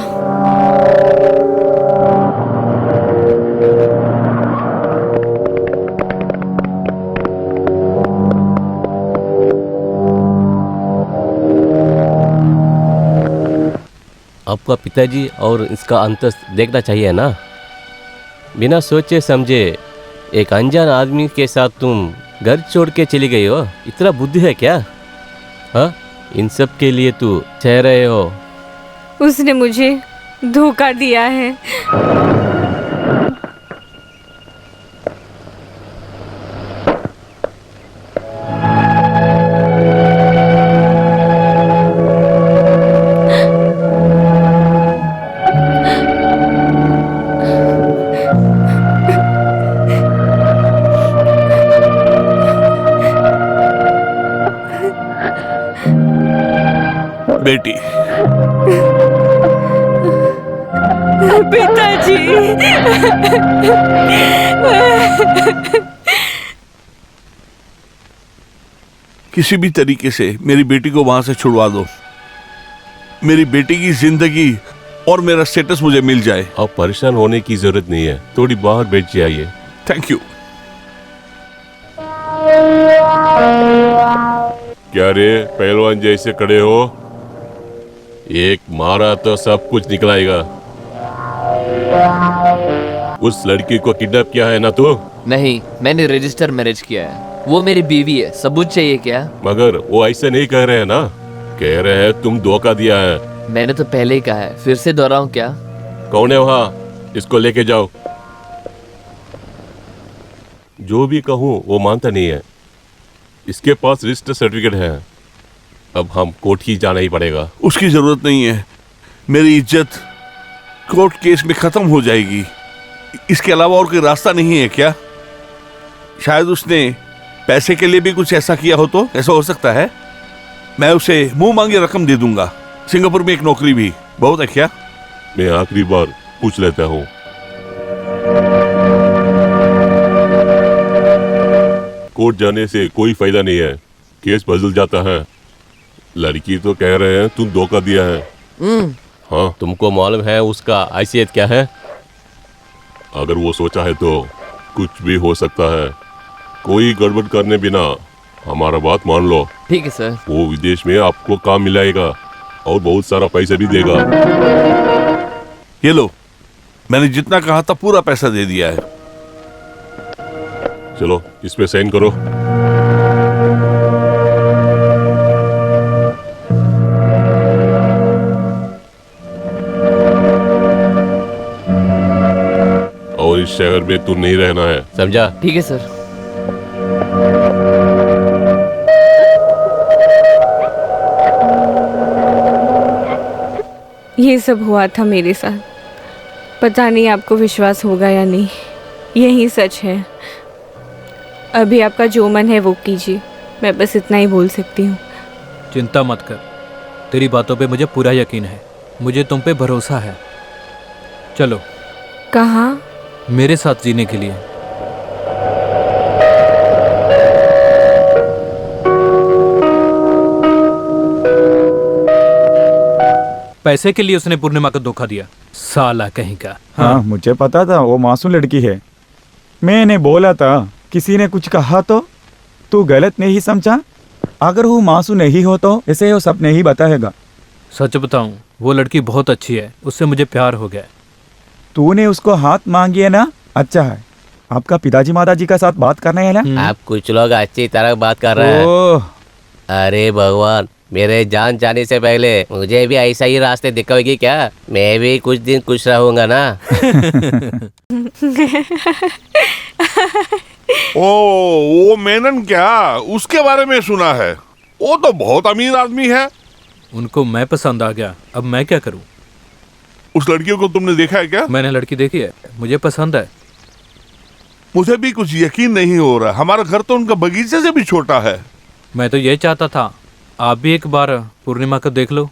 आपका पिताजी और इसका अंत देखना चाहिए ना। बिना सोचे समझे एक अनजान आदमी के साथ तुम घर छोड़ के चली गई हो। इतना बुद्धि है क्या? हाँ, इन सब के लिए तू सह रहे हो। उसने मुझे धोखा दिया है। बेटी, पिताजी। किसी भी तरीके से मेरी बेटी को वहां से छुड़वा दो। मेरी बेटी की जिंदगी और मेरा स्टेटस मुझे मिल जाए। अब परेशान होने की जरूरत नहीं है, थोड़ी बाहर बैठ जाइए। Thank you. क्या रे, पहलवान जैसे खड़े हो? एक मारा तो सब कुछ निकलाएगा। उस लड़की को किडनैप किया है ना तू? नहीं, मैंने रजिस्टर मैरिज किया है। वो मेरी बीवी है। सबूत चाहिए क्या? मगर वो ऐसे नहीं कह रहे हैं ना। कह रहे हैं तुम धोखा दिया है। मैंने तो पहले ही कहा है, फिर से दोहराऊं क्या? कौन है वहाँ? इसको लेके जाओ। जो भी कहूँ वो मानता नहीं है। इसके पास रजिस्टर सर्टिफिकेट है। अब हम कोर्ट ही जाना ही पड़ेगा। उसकी जरूरत नहीं है। मेरी इज्जत कोर्ट केस में खत्म हो जाएगी। इसके अलावा और कोई रास्ता नहीं है क्या? शायद उसने पैसे के लिए भी कुछ ऐसा किया हो तो ऐसा हो सकता है। मैं उसे मुंह मांगी रकम दे दूंगा। सिंगापुर में एक नौकरी भी बहुत है क्या? मैं आखिरी बार पूछ लेता हूँ। कोर्ट जाने से कोई फायदा नहीं है, केस बदल जाता है। लड़की तो कह रहे हैं तुम धोखा दिया है। हाँ, तुमको मालूम है उसका हैसियत क्या है? अगर वो सोचा है तो कुछ भी हो सकता है। कोई गड़बड़ करने बिना हमारा बात मान लो। ठीक है सर। वो विदेश में आपको काम मिलाएगा और बहुत सारा पैसा भी देगा। ये लो, मैंने जितना कहा था पूरा पैसा दे दिया है। चलो इस पे साइन करो। और इस शहर में तू नहीं रहना है, समझा? ठीक है सर। ये सब हुआ था मेरे साथ। पता नहीं आपको विश्वास होगा या नहीं, यही सच है। अभी आपका जो मन है वो कीजिए। मैं बस इतना ही बोल सकती हूँ। चिंता मत कर, तेरी बातों पे मुझे पूरा यकीन है। मुझे तुम पे भरोसा है। चलो। कहाँ? मेरे साथ जीने के लिए। पैसे के लिए उसने पूर्णिमा को धोखा दिया, साला कहीं का। हाँ, मुझे पता था वो मासूम लड़की है। मैंने बोला था किसी ने कुछ कहा तो तू गलत नहीं समझा। अगर वो मासूम नहीं हो तो इसे वो सब नहीं बताएगा। सच बताऊं, वो लड़की बहुत अच्छी है। उससे मुझे प्यार हो गया। तूने उसको हाथ मांगी है ना? अच्छा है। आपका पिताजी माताजी का साथ बात करना है ना? आप कुछ लोग अच्छी तरह बात कर रहे हैं। अरे भगवान, मेरे जान जाने से पहले मुझे भी ऐसा ही रास्ते दिखाओगी क्या? मैं भी कुछ दिन खुश रहूंगा ना। ओ, वो मेनन क्या, उसके बारे में सुना है? वो तो बहुत अमीर आदमी है। उनको मैं पसंद आ गया, अब मैं क्या करूं? उस लड़कियों को तुमने देखा है क्या? मैंने लड़की देखी है, मुझे पसंद है। मुझे भी कुछ यकीन नहीं हो रहा। हमारा घर तो उनका बगीचे से भी छोटा है। मैं तो ये चाहता था आप भी एक बार पूर्णिमा को देख लो,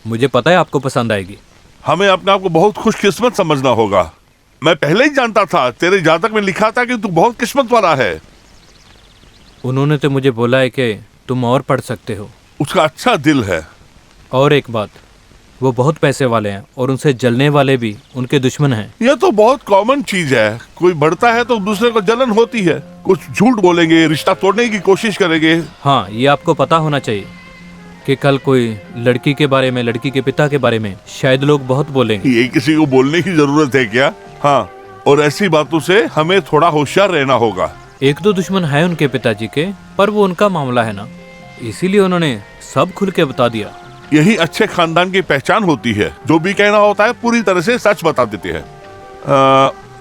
मुझे पता है आपको पसंद आएगी। हमें अपने आप को बहुत खुशकिस्मत समझना होगा। मैं पहले ही जानता था, तेरे जातक में लिखा था कि तू बहुत किस्मत वाला है। उन्होंने तो मुझे बोला है कि तुम और पढ़ सकते हो। उसका अच्छा दिल है। और एक बात, वो बहुत पैसे वाले हैं और उनसे जलने वाले भी उनके दुश्मन हैं। यह तो बहुत कॉमन चीज है। कोई बढ़ता है तो दूसरे को जलन होती है। कुछ झूठ बोलेंगे, रिश्ता तोड़ने की कोशिश करेंगे। हाँ, ये आपको पता होना चाहिए कि कल कोई लड़की के बारे में, लड़की के पिता के बारे में शायद लोग बहुत बोलेंगे। ये किसी को बोलने की जरूरत है क्या? हाँ, और ऐसी बातों से हमें थोड़ा होशियार रहना होगा। एक दो दुश्मन है उनके पिताजी के, पर वो उनका मामला है ना, इसीलिए उन्होंने सब खुल के बता दिया। यही अच्छे खानदान की पहचान होती है। जो भी कहना होता है पूरी तरह से सच बता देते हैं।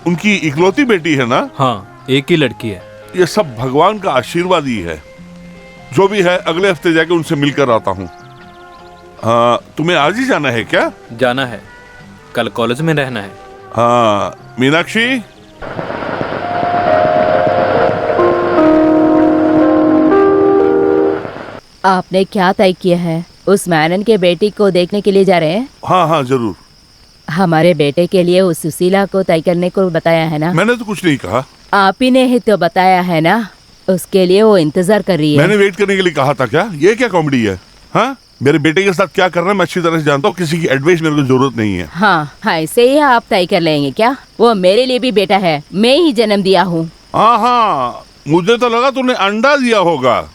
उनकी इकलौती बेटी है ना? हाँ, एक ही लड़की है। ये सब भगवान का आशीर्वाद ही है। जो भी है, अगले हफ्ते जाके उनसे मिलकर आता हूँ। तुम्हें आज ही जाना है क्या? जाना है, कल कॉलेज में रहना है। हाँ, मीनाक्षी, आपने क्या तय किया है? उस मैनन के बेटी को देखने के लिए जा रहे हैं? हाँ हाँ जरूर। हमारे बेटे के लिए उस सुशीला को तय करने को बताया है ना? मैंने तो कुछ नहीं कहा। आप ही ने ही तो बताया है ना। उसके लिए वो इंतजार कर रही है। मैंने वेट करने के लिए कहा था क्या? ये क्या कॉमेडी है? हाँ, मेरे बेटे के साथ क्या करना है मैं अच्छी तरह से जानता हूँ। किसी की एडवाइस मेरे को जरूरत नहीं है। हाँ, ऐसे ही आप तय कर लेंगे क्या? वो मेरे लिए भी बेटा है, मैं ही जन्म दिया हूँ। हाँ, मुझे तो लगा तूने अंडा दिया होगा।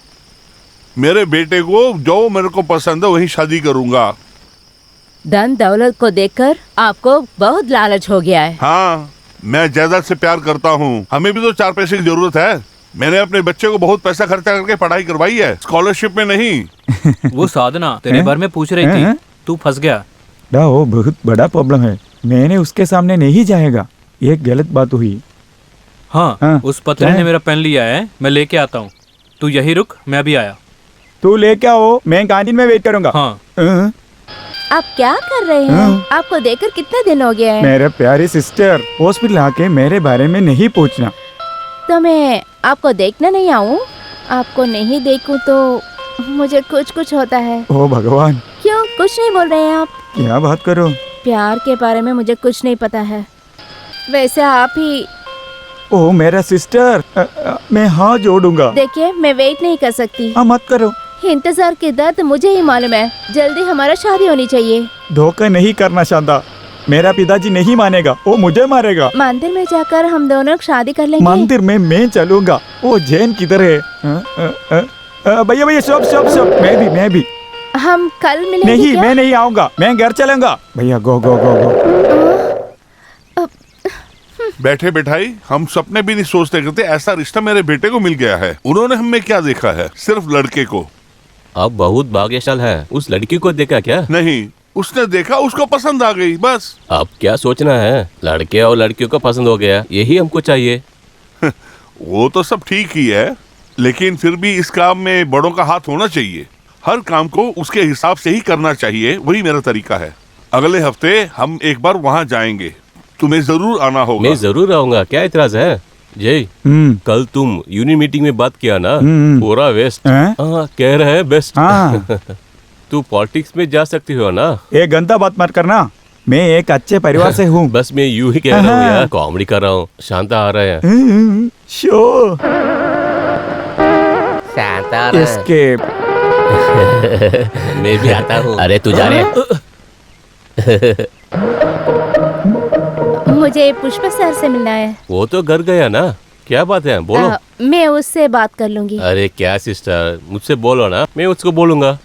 मेरे बेटे को जो मेरे को पसंद है वही शादी करूंगा। धन दौलत को देखकर आपको बहुत लालच हो गया है। हाँ, मैं जायदाद से प्यार करता हूँ। हमें भी तो 4 पैसे की जरूरत है। मैंने अपने बच्चे को बहुत पैसा खर्चा करके पढ़ाई करवाई है, स्कॉलरशिप में नहीं। वो साधना तेरे बारे में पूछ रही थी, तू फंस गया। वो बहुत बड़ा प्रॉब्लम है। मैंने उसके सामने नहीं जाएगा, ये गलत बात हुई। हाँ, उस पत्नी ने मेरा पेन लिया है, मैं लेके आता हूँ। तू यही रुक, मैं अभी आया। तू लेके आओ, मैं कैंटीन में वेट करूंगा। हाँ। आप क्या कर रहे हैं? आपको देखकर कितने दिन हो गए हैं? मेरे प्यारी सिस्टर, हॉस्पिटल आके मेरे बारे में नहीं पूछना। तो मैं आपको देखने नहीं आऊँ? आपको नहीं देखूं तो मुझे कुछ कुछ होता है। ओ भगवान, क्यों कुछ नहीं बोल रहे हैं आप? क्या बात करो? प्यार के बारे में मुझे कुछ नहीं पता है। वैसे आप ही। ओ मेरा सिस्टर, मैं हाँ जोड़ूंगा। देखिए, मैं वेट नहीं कर सकती। मत करो। इंतजार की दर्द मुझे ही मालूम है। जल्दी हमारा शादी होनी चाहिए। धोखा नहीं करना शांता, मेरा पिताजी नहीं मानेगा, वो मुझे मारेगा। मंदिर में जाकर हम दोनों शादी कर लेंगे। मंदिर में मैं चलूंगा। वो जैन किधर है? भैया भैया शॉप, मैं भी। हम कल मिलेंगे नहीं क्या? मैं नहीं आऊंगा, मैं घर चलूंगा। भैया गो गो गो गो। बैठे बैठाई हम सपने भी नहीं सोचते करते ऐसा रिश्ता मेरे बेटे को मिल गया है। उन्होंने हमें क्या देखा है? सिर्फ लड़के को। आप बहुत भाग्यशाल है। उस लड़की को देखा क्या? नहीं, उसने देखा, उसको पसंद आ गई, बस। अब क्या सोचना है? लड़के और लड़कियों को पसंद हो गया, यही हमको चाहिए। वो तो सब ठीक ही है, लेकिन फिर भी इस काम में बड़ों का हाथ होना चाहिए। हर काम को उसके हिसाब से ही करना चाहिए, वही मेरा तरीका है। अगले हफ्ते हम एक बार वहाँ जाएंगे, तुम्हें जरूर आना होगा। मैं जरूर आऊंगा, क्या इतराज है? जय, कल तुम यूनियन मीटिंग में बात किया ना, पूरा वेस्ट। कह रहे हैं बेस्ट। तू पॉलिटिक्स में जा सकती हो ना? ये गंदा बात मत करना, मैं एक अच्छे परिवार से हूँ। बस मैं यूं ही कह रहा हूँ यार, कॉमेडी कर रहा हूँ। शांता आ रहा है। Show Shanta escape. मैं भी आता हूँ। अरे तू जा रहे? मुझे पुष्पा सर से मिलना है। वो तो घर गया ना, क्या बात है? बोलो। मैं उससे बात कर लूंगी। अरे क्या सिस्टर, मुझसे बोलो ना, मैं उसको बोलूंगा।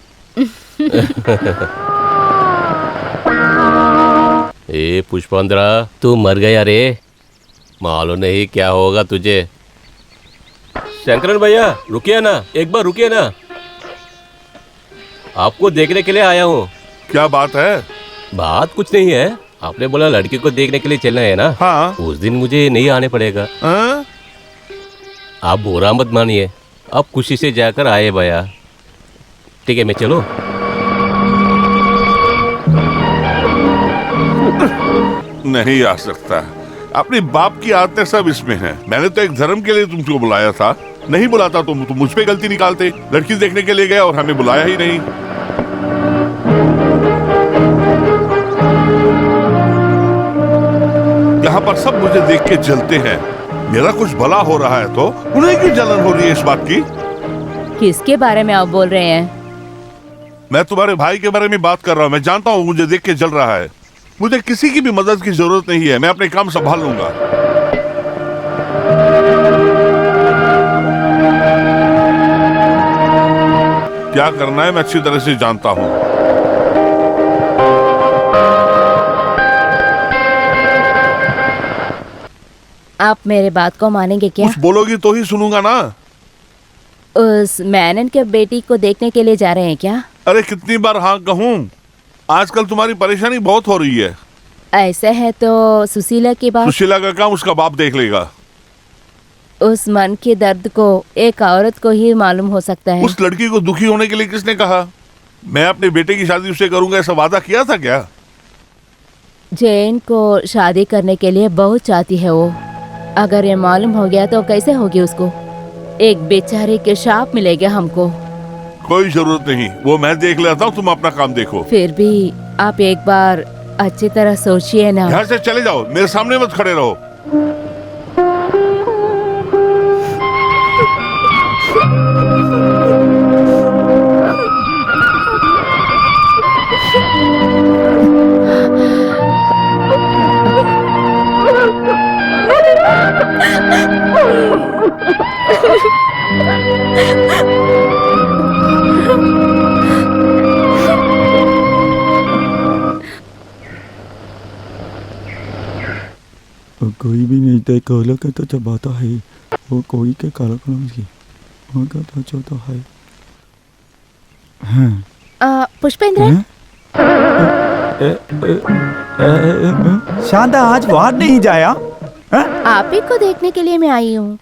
ए पुष्पेंद्रा, तू मर गया रे। मालूम नहीं क्या होगा तुझे। शंकरन भैया रुकिए ना, एक बार रुकिए ना, आपको देखने के लिए आया हूँ। क्या बात है? बात कुछ नहीं है, आपने बोला लड़की को देखने के लिए चलना है ना। हाँ। उस दिन मुझे नहीं आने पड़ेगा। आप बुरा मत मानिए, अब खुशी से जाकर आए भैया। ठीक है, मैं चलो। नहीं आ सकता, अपने बाप की आदतें सब इसमें हैं। मैंने तो एक धर्म के लिए तुमको बुलाया था, नहीं बुलाता तुम तो मुझ पे गलती निकालते। लड़की देखने के लिए गए और हमें बुलाया ही नहीं। यहाँ पर सब मुझे देख के जलते हैं। मेरा कुछ भला हो रहा है तो उन्हें क्यों जलन हो रही है इस बात की? किसके बारे में आप बोल रहे हैं? मैं तुम्हारे भाई के बारे में बात कर रहा हूँ। मैं जानता हूँ मुझे देख के जल रहा है। मुझे किसी की भी मदद की जरूरत नहीं है, मैं अपने काम संभाल लूंगा। क्या करना है मैं अच्छी तरह से जानता हूँ। आप मेरे बात को मानेंगे क्या? कुछ बोलोगी तो ही सुनूंगा ना। उस मैनन के बेटी को देखने के लिए जा रहे हैं क्या? अरे कितनी बार हाँ कहूँ? आजकल तुम्हारी परेशानी बहुत हो रही है। ऐसा है तो सुशीला की बात? सुशीला का काम उसका बाप देख लेगा। उस मन के दर्द को एक औरत को ही मालूम हो सकता है। उस लड़की को दुखी होने के लिए किसने कहा? मैं अपने बेटे की शादी उससे करूंगा ऐसा वादा किया था क्या? जैन को शादी करने के लिए बहुत चाहती है वो। अगर ये मालूम हो गया तो कैसे होगी उसको? एक बेचारे के शाप मिलेगा हमको। कोई जरूरत नहीं, वो मैं देख लेता हूँ, तुम अपना काम देखो। फिर भी आप एक बार अच्छी तरह सोचिए ना। यहाँ से चले जाओ, मेरे सामने मत खड़े रहो। कोई भी नहीं था, काला का तो चबाता है वो, कोई के काला कलम की वो का तो चौथा है। हाँ पुष्पेंद्र, शांता आज बाहर नहीं जाया? आप ही को देखने के लिए मैं आई हूँ।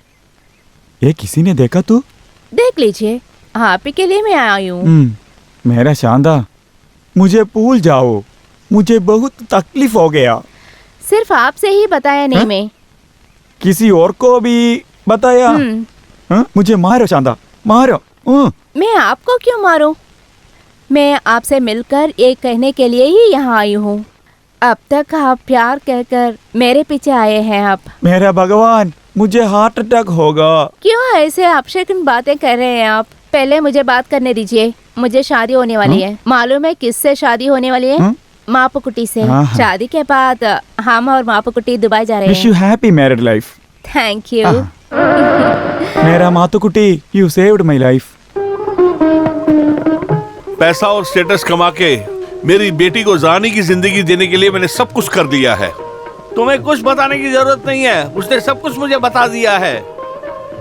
ये किसी ने देखा? तू देख लीजिए, आप ही के लिए मैं आई हूँ। मेरा शांता, मुझे भूल जाओ, मुझे बहुत तकलीफ हो गया। सिर्फ आपसे ही बताया नहीं मैं, किसी और को भी बताया? मुझे मारो शांता, मारो। मैं आपको क्यों मारूं? मैं आपसे मिलकर ये कहने के लिए ही यहाँ आई हूँ। अब तक आप प्यार कहकर मेरे पीछे आए हैं आप। मेरा भगवान, मुझे हार्ट अटैक होगा। क्यों ऐसे अपशकुन बातें कर रहे हैं आप? पहले मुझे बात करने दीजिए। मुझे शादी होने वाली है। मालूम है किससे शादी होने वाली है? मापुकुटी से। शादी के बाद हम और मापुकुटी दुबई जा रहे हैं। Wish you happy married life. Thank you. मेरा मातुकुटी, यू सेव्ड माय लाइफ। पैसा और स्टेटस कमा के मेरी बेटी को रानी की जिंदगी देने के लिए मैंने सब कुछ कर दिया है। तुम्हें कुछ बताने की जरूरत नहीं है, उसने सब कुछ मुझे बता दिया है।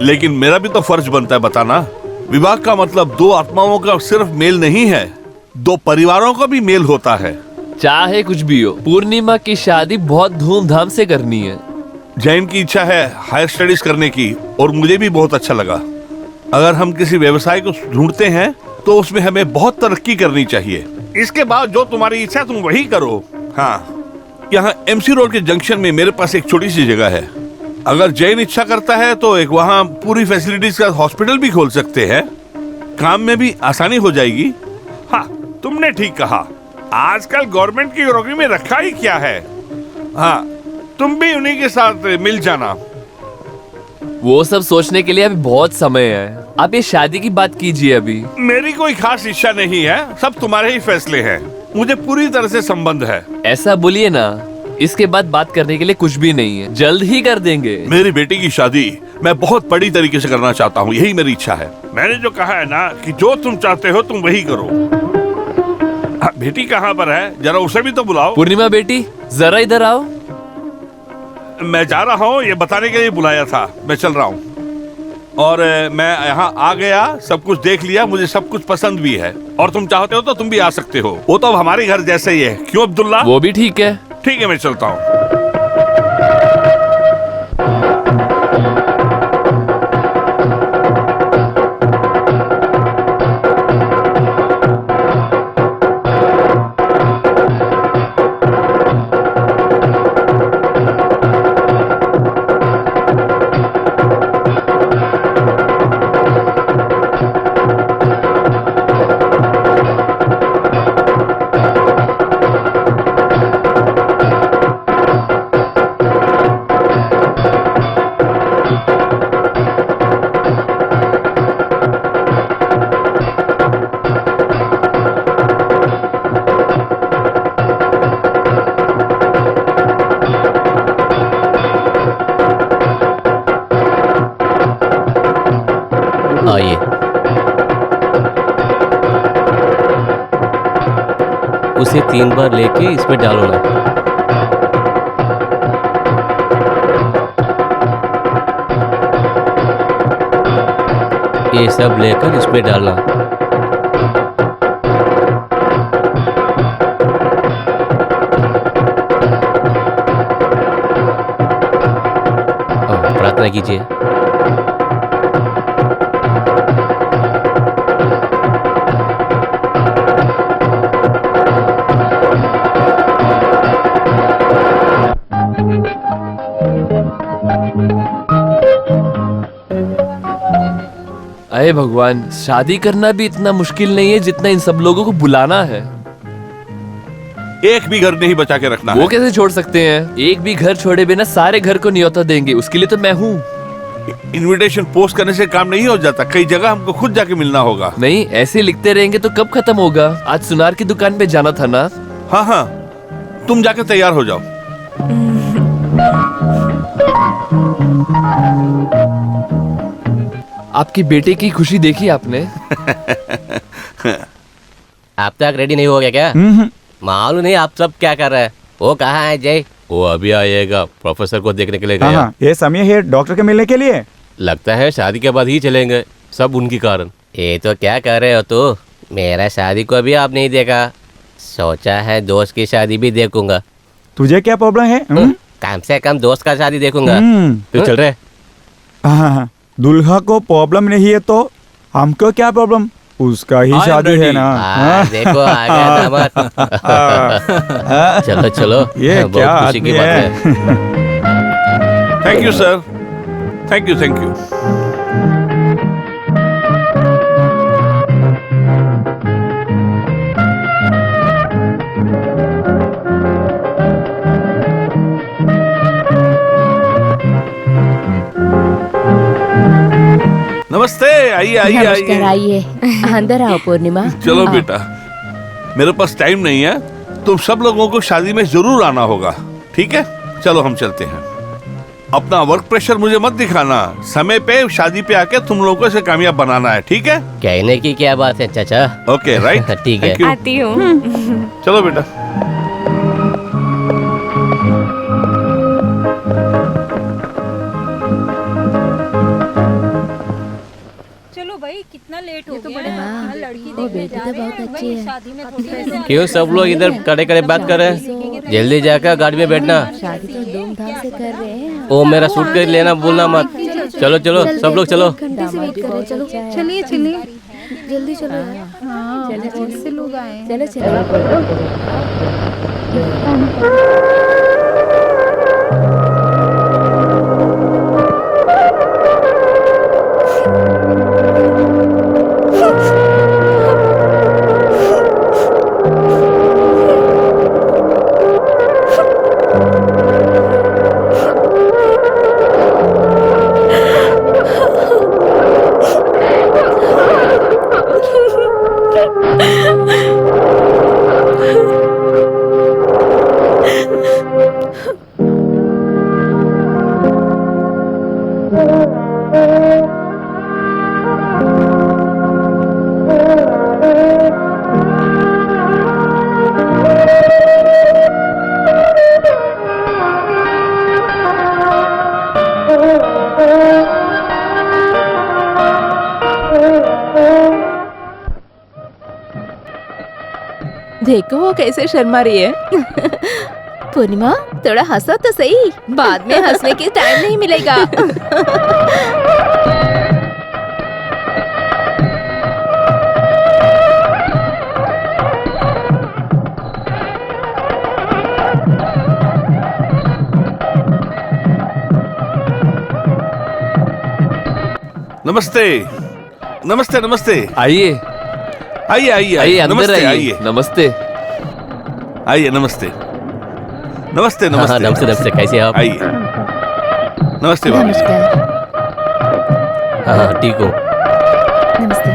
लेकिन मेरा भी तो फर्ज बनता है बताना। विवाह का मतलब दो आत्माओं का सिर्फ मेल नहीं है, दो परिवारों का भी मेल होता है। चाहे कुछ भी हो, पूर्णिमा की शादी बहुत धूमधाम से करनी है। जैन की इच्छा है हायर स्टडीज करने की, और मुझे भी बहुत अच्छा लगा। अगर हम किसी व्यवसाय को ढूंढते हैं तो उसमें हमें बहुत तरक्की करनी चाहिए। इसके बाद जो तुम्हारी इच्छा तुम वही करो। हाँ, यहाँ एमसी रोड के जंक्शन में मेरे पास एक छोटी सी जगह है। अगर जैन इच्छा करता है तो एक वहाँ पूरी फैसिलिटीज का हॉस्पिटल भी खोल सकते हैं। काम में भी आसानी हो जाएगी। हाँ, तुमने ठीक कहा। आजकल गवर्नमेंट की नौकरी में रखा ही क्या है। हाँ, तुम भी उन्हीं के साथ मिल जाना। वो सब सोचने के लिए अभी बहुत समय है। आप ये शादी की बात कीजिए अभी। मेरी कोई खास इच्छा नहीं है, सब तुम्हारे ही फैसले हैं। मुझे पूरी तरह से संबंध है। ऐसा बोलिए ना, इसके बाद बात करने के लिए कुछ भी नहीं है, जल्द ही कर देंगे। मेरी बेटी की शादी मैं बहुत बड़ी तरीके से करना चाहता हूँ, यही मेरी इच्छा है। मैंने जो कहा है ना कि जो तुम चाहते हो तुम वही करो। बेटी कहाँ पर है, जरा उसे भी तो बुलाओ। पूर्णिमा बेटी, जरा इधर आओ। मैं जा रहा हूँ, ये बताने के लिए बुलाया था। मैं चल रहा हूँ और मैं यहाँ आ गया, सब कुछ देख लिया, मुझे सब कुछ पसंद भी है। और तुम चाहते हो तो तुम भी आ सकते हो। वो तो अब हमारे घर जैसे ही है, क्यों अब्दुल्ला? वो भी ठीक है। ठीक है, मैं चलता हूँ। इसे 3 बार लेके इसमें डालो ना। ये सब लेकर इसमें डालना। प्रार्थना कीजिए। अरे भगवान, शादी करना भी इतना मुश्किल नहीं है जितना इन सब लोगों को बुलाना है। एक भी घर नहीं बचा के रखना वो है। कैसे छोड़ सकते हैं? एक भी घर छोड़े बिना सारे घर को न्योता देंगे, उसके लिए तो मैं हूँ। इनविटेशन पोस्ट करने से काम नहीं हो जाता, कई जगह हमको खुद जाके मिलना होगा। नहीं, ऐसे लिखते रहेंगे तो कब खत्म होगा? आज सुनार की दुकान पे जाना था ना। हाँ हाँ, तुम जाके तैयार हो जाओ। आपकी बेटे की खुशी देखी आपने? अब तक रेडी नहीं हो गया क्या? मालूम नहीं आप सब क्या कर रहे हैं। वो कहाँ है जय? वो अभी आएगा, प्रोफेसर को देखने के लिए गया। हाँ, ये समय है डॉक्टर के मिलने के लिए। लगता है शादी के बाद ही चलेंगे, सब उनकी कारण। ये तो क्या कर रहे हो तू? मेरा शादी को भी आप नहीं देखा, सोचा है दोस्त की शादी भी देखूंगा। तुझे क्या प्रॉब्लम है? कम से कम दोस्त का शादी देखूंगा। तू चल रहे? हाँ, दुल्हा को प्रॉब्लम नहीं है तो हमको क्या प्रॉब्लम? उसका ही शादी है ना। देखो आ गया दामाद। चलो चलो, ये बहुत क्या खुशी की आदमी बात है। है। Thank you sir, thank you thank you. नमस्ते, आइए आइए नमस्कार, आइए। आइए अंदर आओ पूर्णिमा। चलो बेटा, मेरे पास टाइम नहीं है, तुम सब लोगों को शादी में जरूर आना होगा, ठीक है? चलो हम चलते हैं। अपना वर्क प्रेशर मुझे मत दिखाना, समय पे शादी पे आके तुम लोगों को इसे कामयाब बनाना है, ठीक है? कहने की क्या बात है चाचा। ओके राइट, ठीक है। Thank you। आती हूँ। चलो बेटा। चलो भाई, कितना लेट हो तो गया। बड़े हाँ, लड़की वो देखने बेटी जा तो रहे बहुत हैं। अच्छी भाई, है। शादी में थोड़ी क्यों सब लोग इधर खड़े खड़े बात कर रहे हैं? जल्दी जाकर गाड़ी में बैठना। शादी तो धूमधाम से कर रहे हैं। ओ मेरा सूट के लेना भूलना मत। चलो चलो सब लोग चलो। घंटे से वेट कर रहे हैं। चलो चलिए चलिए। जल्दी चलो। हाँ, बहुत से लोग आए हैं। चलो चलो। देखो वो कैसे शर्मा रही है। पूर्णिमा, थोड़ा हंसो तो सही, बाद में हंसने की टाइम नहीं मिलेगा। नमस्ते नमस्ते नमस्ते। आइए आइए आइए आइए, अंदर नमस्ते, आइए। नमस्ते। आइए, नमस्ते नमस्ते हाँ, नमस्ते नमस्ते नमस्ते। कैसे आप? आइए। नमस्ते भाभी जी। नमस्कार। हाँ ठीक हो। नमस्ते।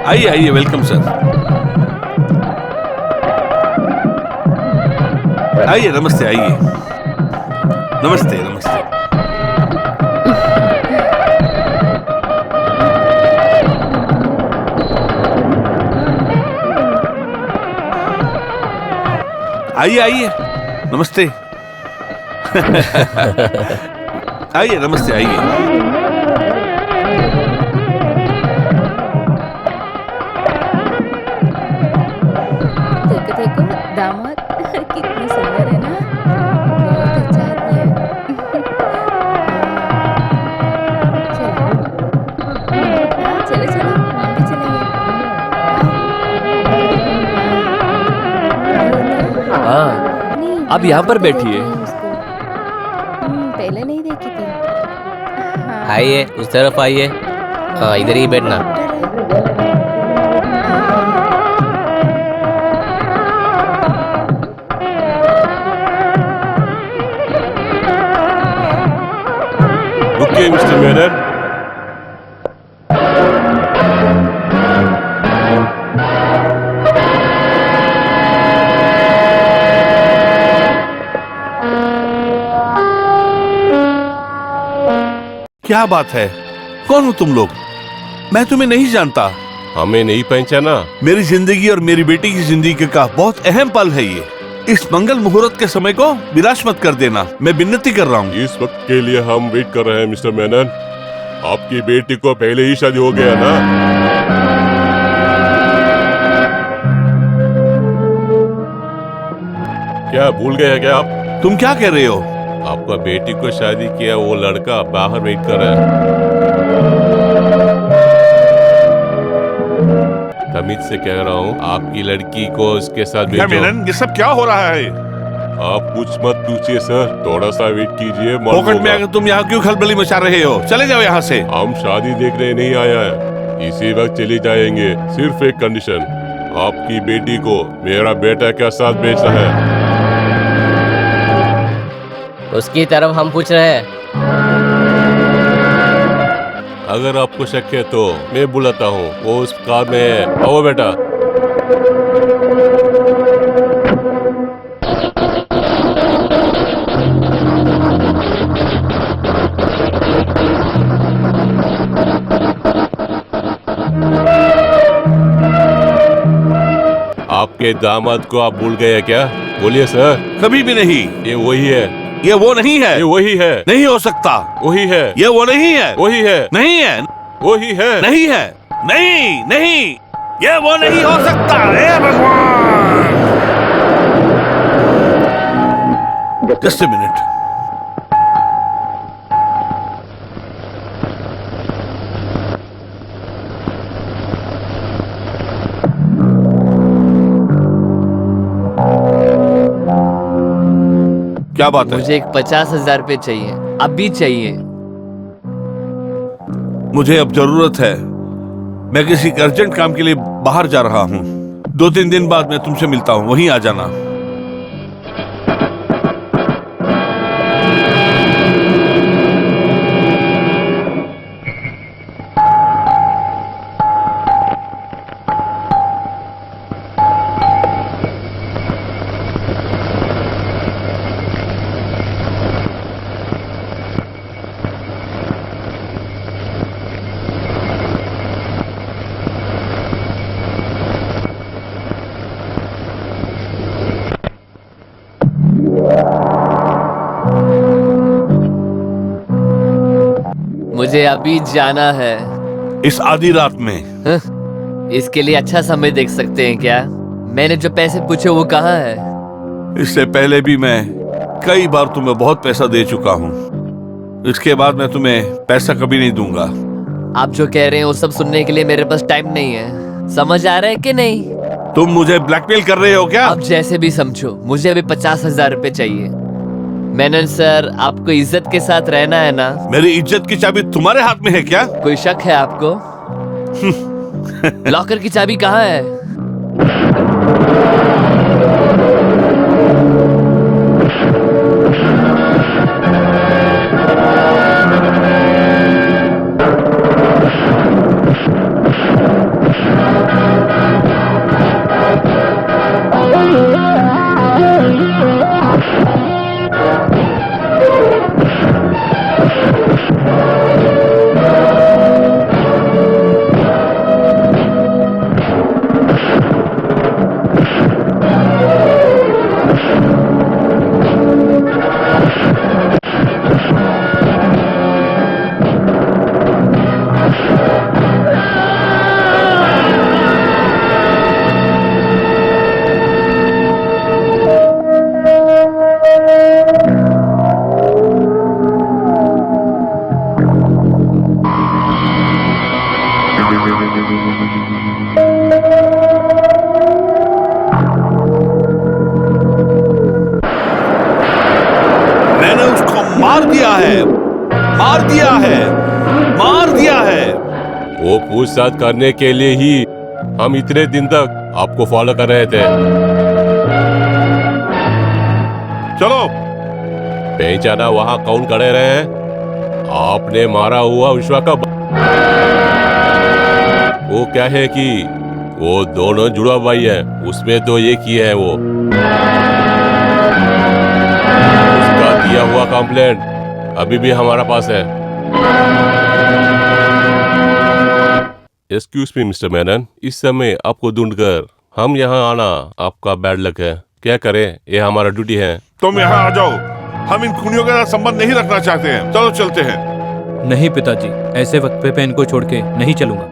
आइए आइए, वेलकम सर। आइए, नमस्ते, आइए। नमस्ते, नमस्ते। आइए, आइए, नमस्ते। आइए, नमस्ते, आइए। देखो देखो दामाद कितने सुंदर है ना, बहुत अच्छा आदमी है। चलो चलो चलो, हम भी चलेंगे। हाँ, नहीं, आप यहाँ पर तो बैठिए। देखी है उसको। पहले नहीं देखी थी। हाँ, आइए, उस तरफ आइए। हाँ, इधर ही बैठना। रुकिए मिस्टर मेनन। क्या बात है? कौन हो तुम लोग? मैं तुम्हें नहीं जानता। हमें नहीं पहचाना? मेरी जिंदगी और मेरी बेटी की जिंदगी का बहुत अहम पल है ये। इस मंगल मुहूर्त के समय को विनाश मत कर देना, मैं विनती कर रहा हूँ। इस वक्त के लिए हम वेट कर रहे हैं मिस्टर मेनन। आपकी बेटी को पहले ही शादी हो गया ना? क्या भूल गए क्या आप? तुम क्या कह रहे हो? आपका बेटी को शादी किया वो लड़का बाहर वेट कर रहा है। तमीज से कह रहा हूँ, आपकी लड़की को उसके साथ भेजो। मेनन, ये सब क्या हो रहा है? आप कुछ मत पूछिए सर, थोड़ा सा वेट कीजिए। पॉकेट में आकर तुम यहाँ क्यों खलबली मचा रहे हो? चले जाओ यहाँ से। हम शादी देखने नहीं आया है, इसी वक्त चले जाएंगे। सिर्फ एक कंडीशन, आपकी बेटी को मेरा बेटा के साथ भेजना है। उसकी तरफ हम पूछ रहे हैं। अगर आपको शक है तो मैं बुलाता हूँ, वो उस कार में है। आओ बेटा। आपके दामाद को आप भूल गए क्या? बोलिए सर। कभी भी नहीं। ये वही है। ये वो नहीं है। ये वही है। नहीं हो सकता। वही है। ये वो नहीं है। वही है। नहीं है। वही है। नहीं है। नहीं नहीं, ये वो नहीं हो सकता। हे भगवान! Just a minute. क्या बात है? मुझे एक 50,000 रुपए चाहिए, अभी चाहिए। मुझे अब जरूरत है। मैं किसी अर्जेंट काम के लिए बाहर जा रहा हूँ। 2-3 दिन बाद मैं तुमसे मिलता हूँ, वहीं आ जाना। मुझे अभी जाना है। इस आधी रात में? इसके लिए अच्छा समय देख सकते हैं क्या? मैंने जो पैसे पूछे वो कहाँ है? इससे पहले भी मैं कई बार तुम्हें बहुत पैसा दे चुका हूँ। इसके बाद मैं तुम्हें पैसा कभी नहीं दूंगा। आप जो कह रहे हैं वो सब सुनने के लिए मेरे पास टाइम नहीं है। समझ आ रहा है कि नहीं? तुम मुझे ब्लैकमेल कर रहे हो क्या? आप जैसे भी समझो, मुझे अभी 50,000 रुपए चाहिए। मेनन सर, आपको इज्जत के साथ रहना है ना? मेरी इज्जत की चाबी तुम्हारे हाथ में है क्या? कोई शक है आपको? लॉकर की चाबी कहाँ है? मार दिया है, मार दिया है। वो पूछताछ करने के लिए ही हम इतने दिन तक आपको फॉलो कर रहे थे। चलो। पहचाना वहाँ कौन खड़े रहे हैं? आपने मारा हुआ विश्वा का वो क्या है कि वो दोनों जुड़ा भाई है, उसमें तो एक ही है वो। उसका दिया हुआ कंप्लेंट अभी भी हमारा पास है। एक्सक्यूज मी मिस्टर मेनन, इस समय आपको ढूंढकर हम यहाँ आना आपका बैड लक है। क्या करें, ये हमारा ड्यूटी है। तुम यहाँ आ जाओ, हम इन खूनियों के साथ संबंध नहीं रखना चाहते हैं। चलो चलते हैं। नहीं पिताजी, ऐसे वक्त पे मैं इनको छोड़ के नहीं चलूंगा।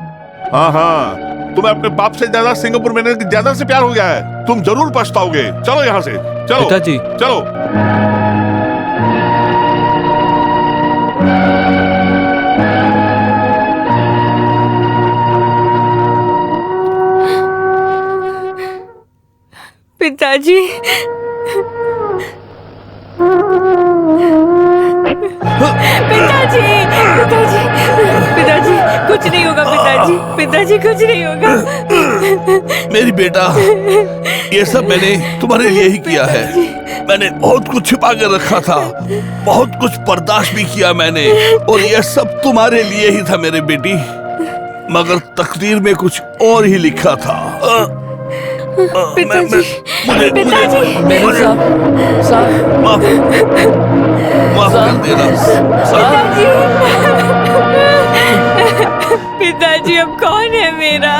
हाँ हाँ, तुम्हें अपने बाप से ज्यादा सिंगापुर में ज्यादा से प्यार हो गया है। तुम जरूर पछताओगे। चलो यहाँ से, चलो पिताजी। चलो। पिताजी, पिताजी, पिताजी, पिताजी, कुछ नहीं होगा पिताजी, पिताजी कुछ नहीं होगा। मेरी बेटा, ये सब मैंने तुम्हारे लिए ही किया है। मैंने बहुत कुछ छिपा कर रखा था, बहुत कुछ बर्दाश्त भी किया मैंने, और ये सब तुम्हारे लिए ही था मेरे बेटी। मगर तकदीर में कुछ और ही लिखा था। पिताजी, पिताजी, माफ कर देना। पिताजी, अब कौन है मेरा?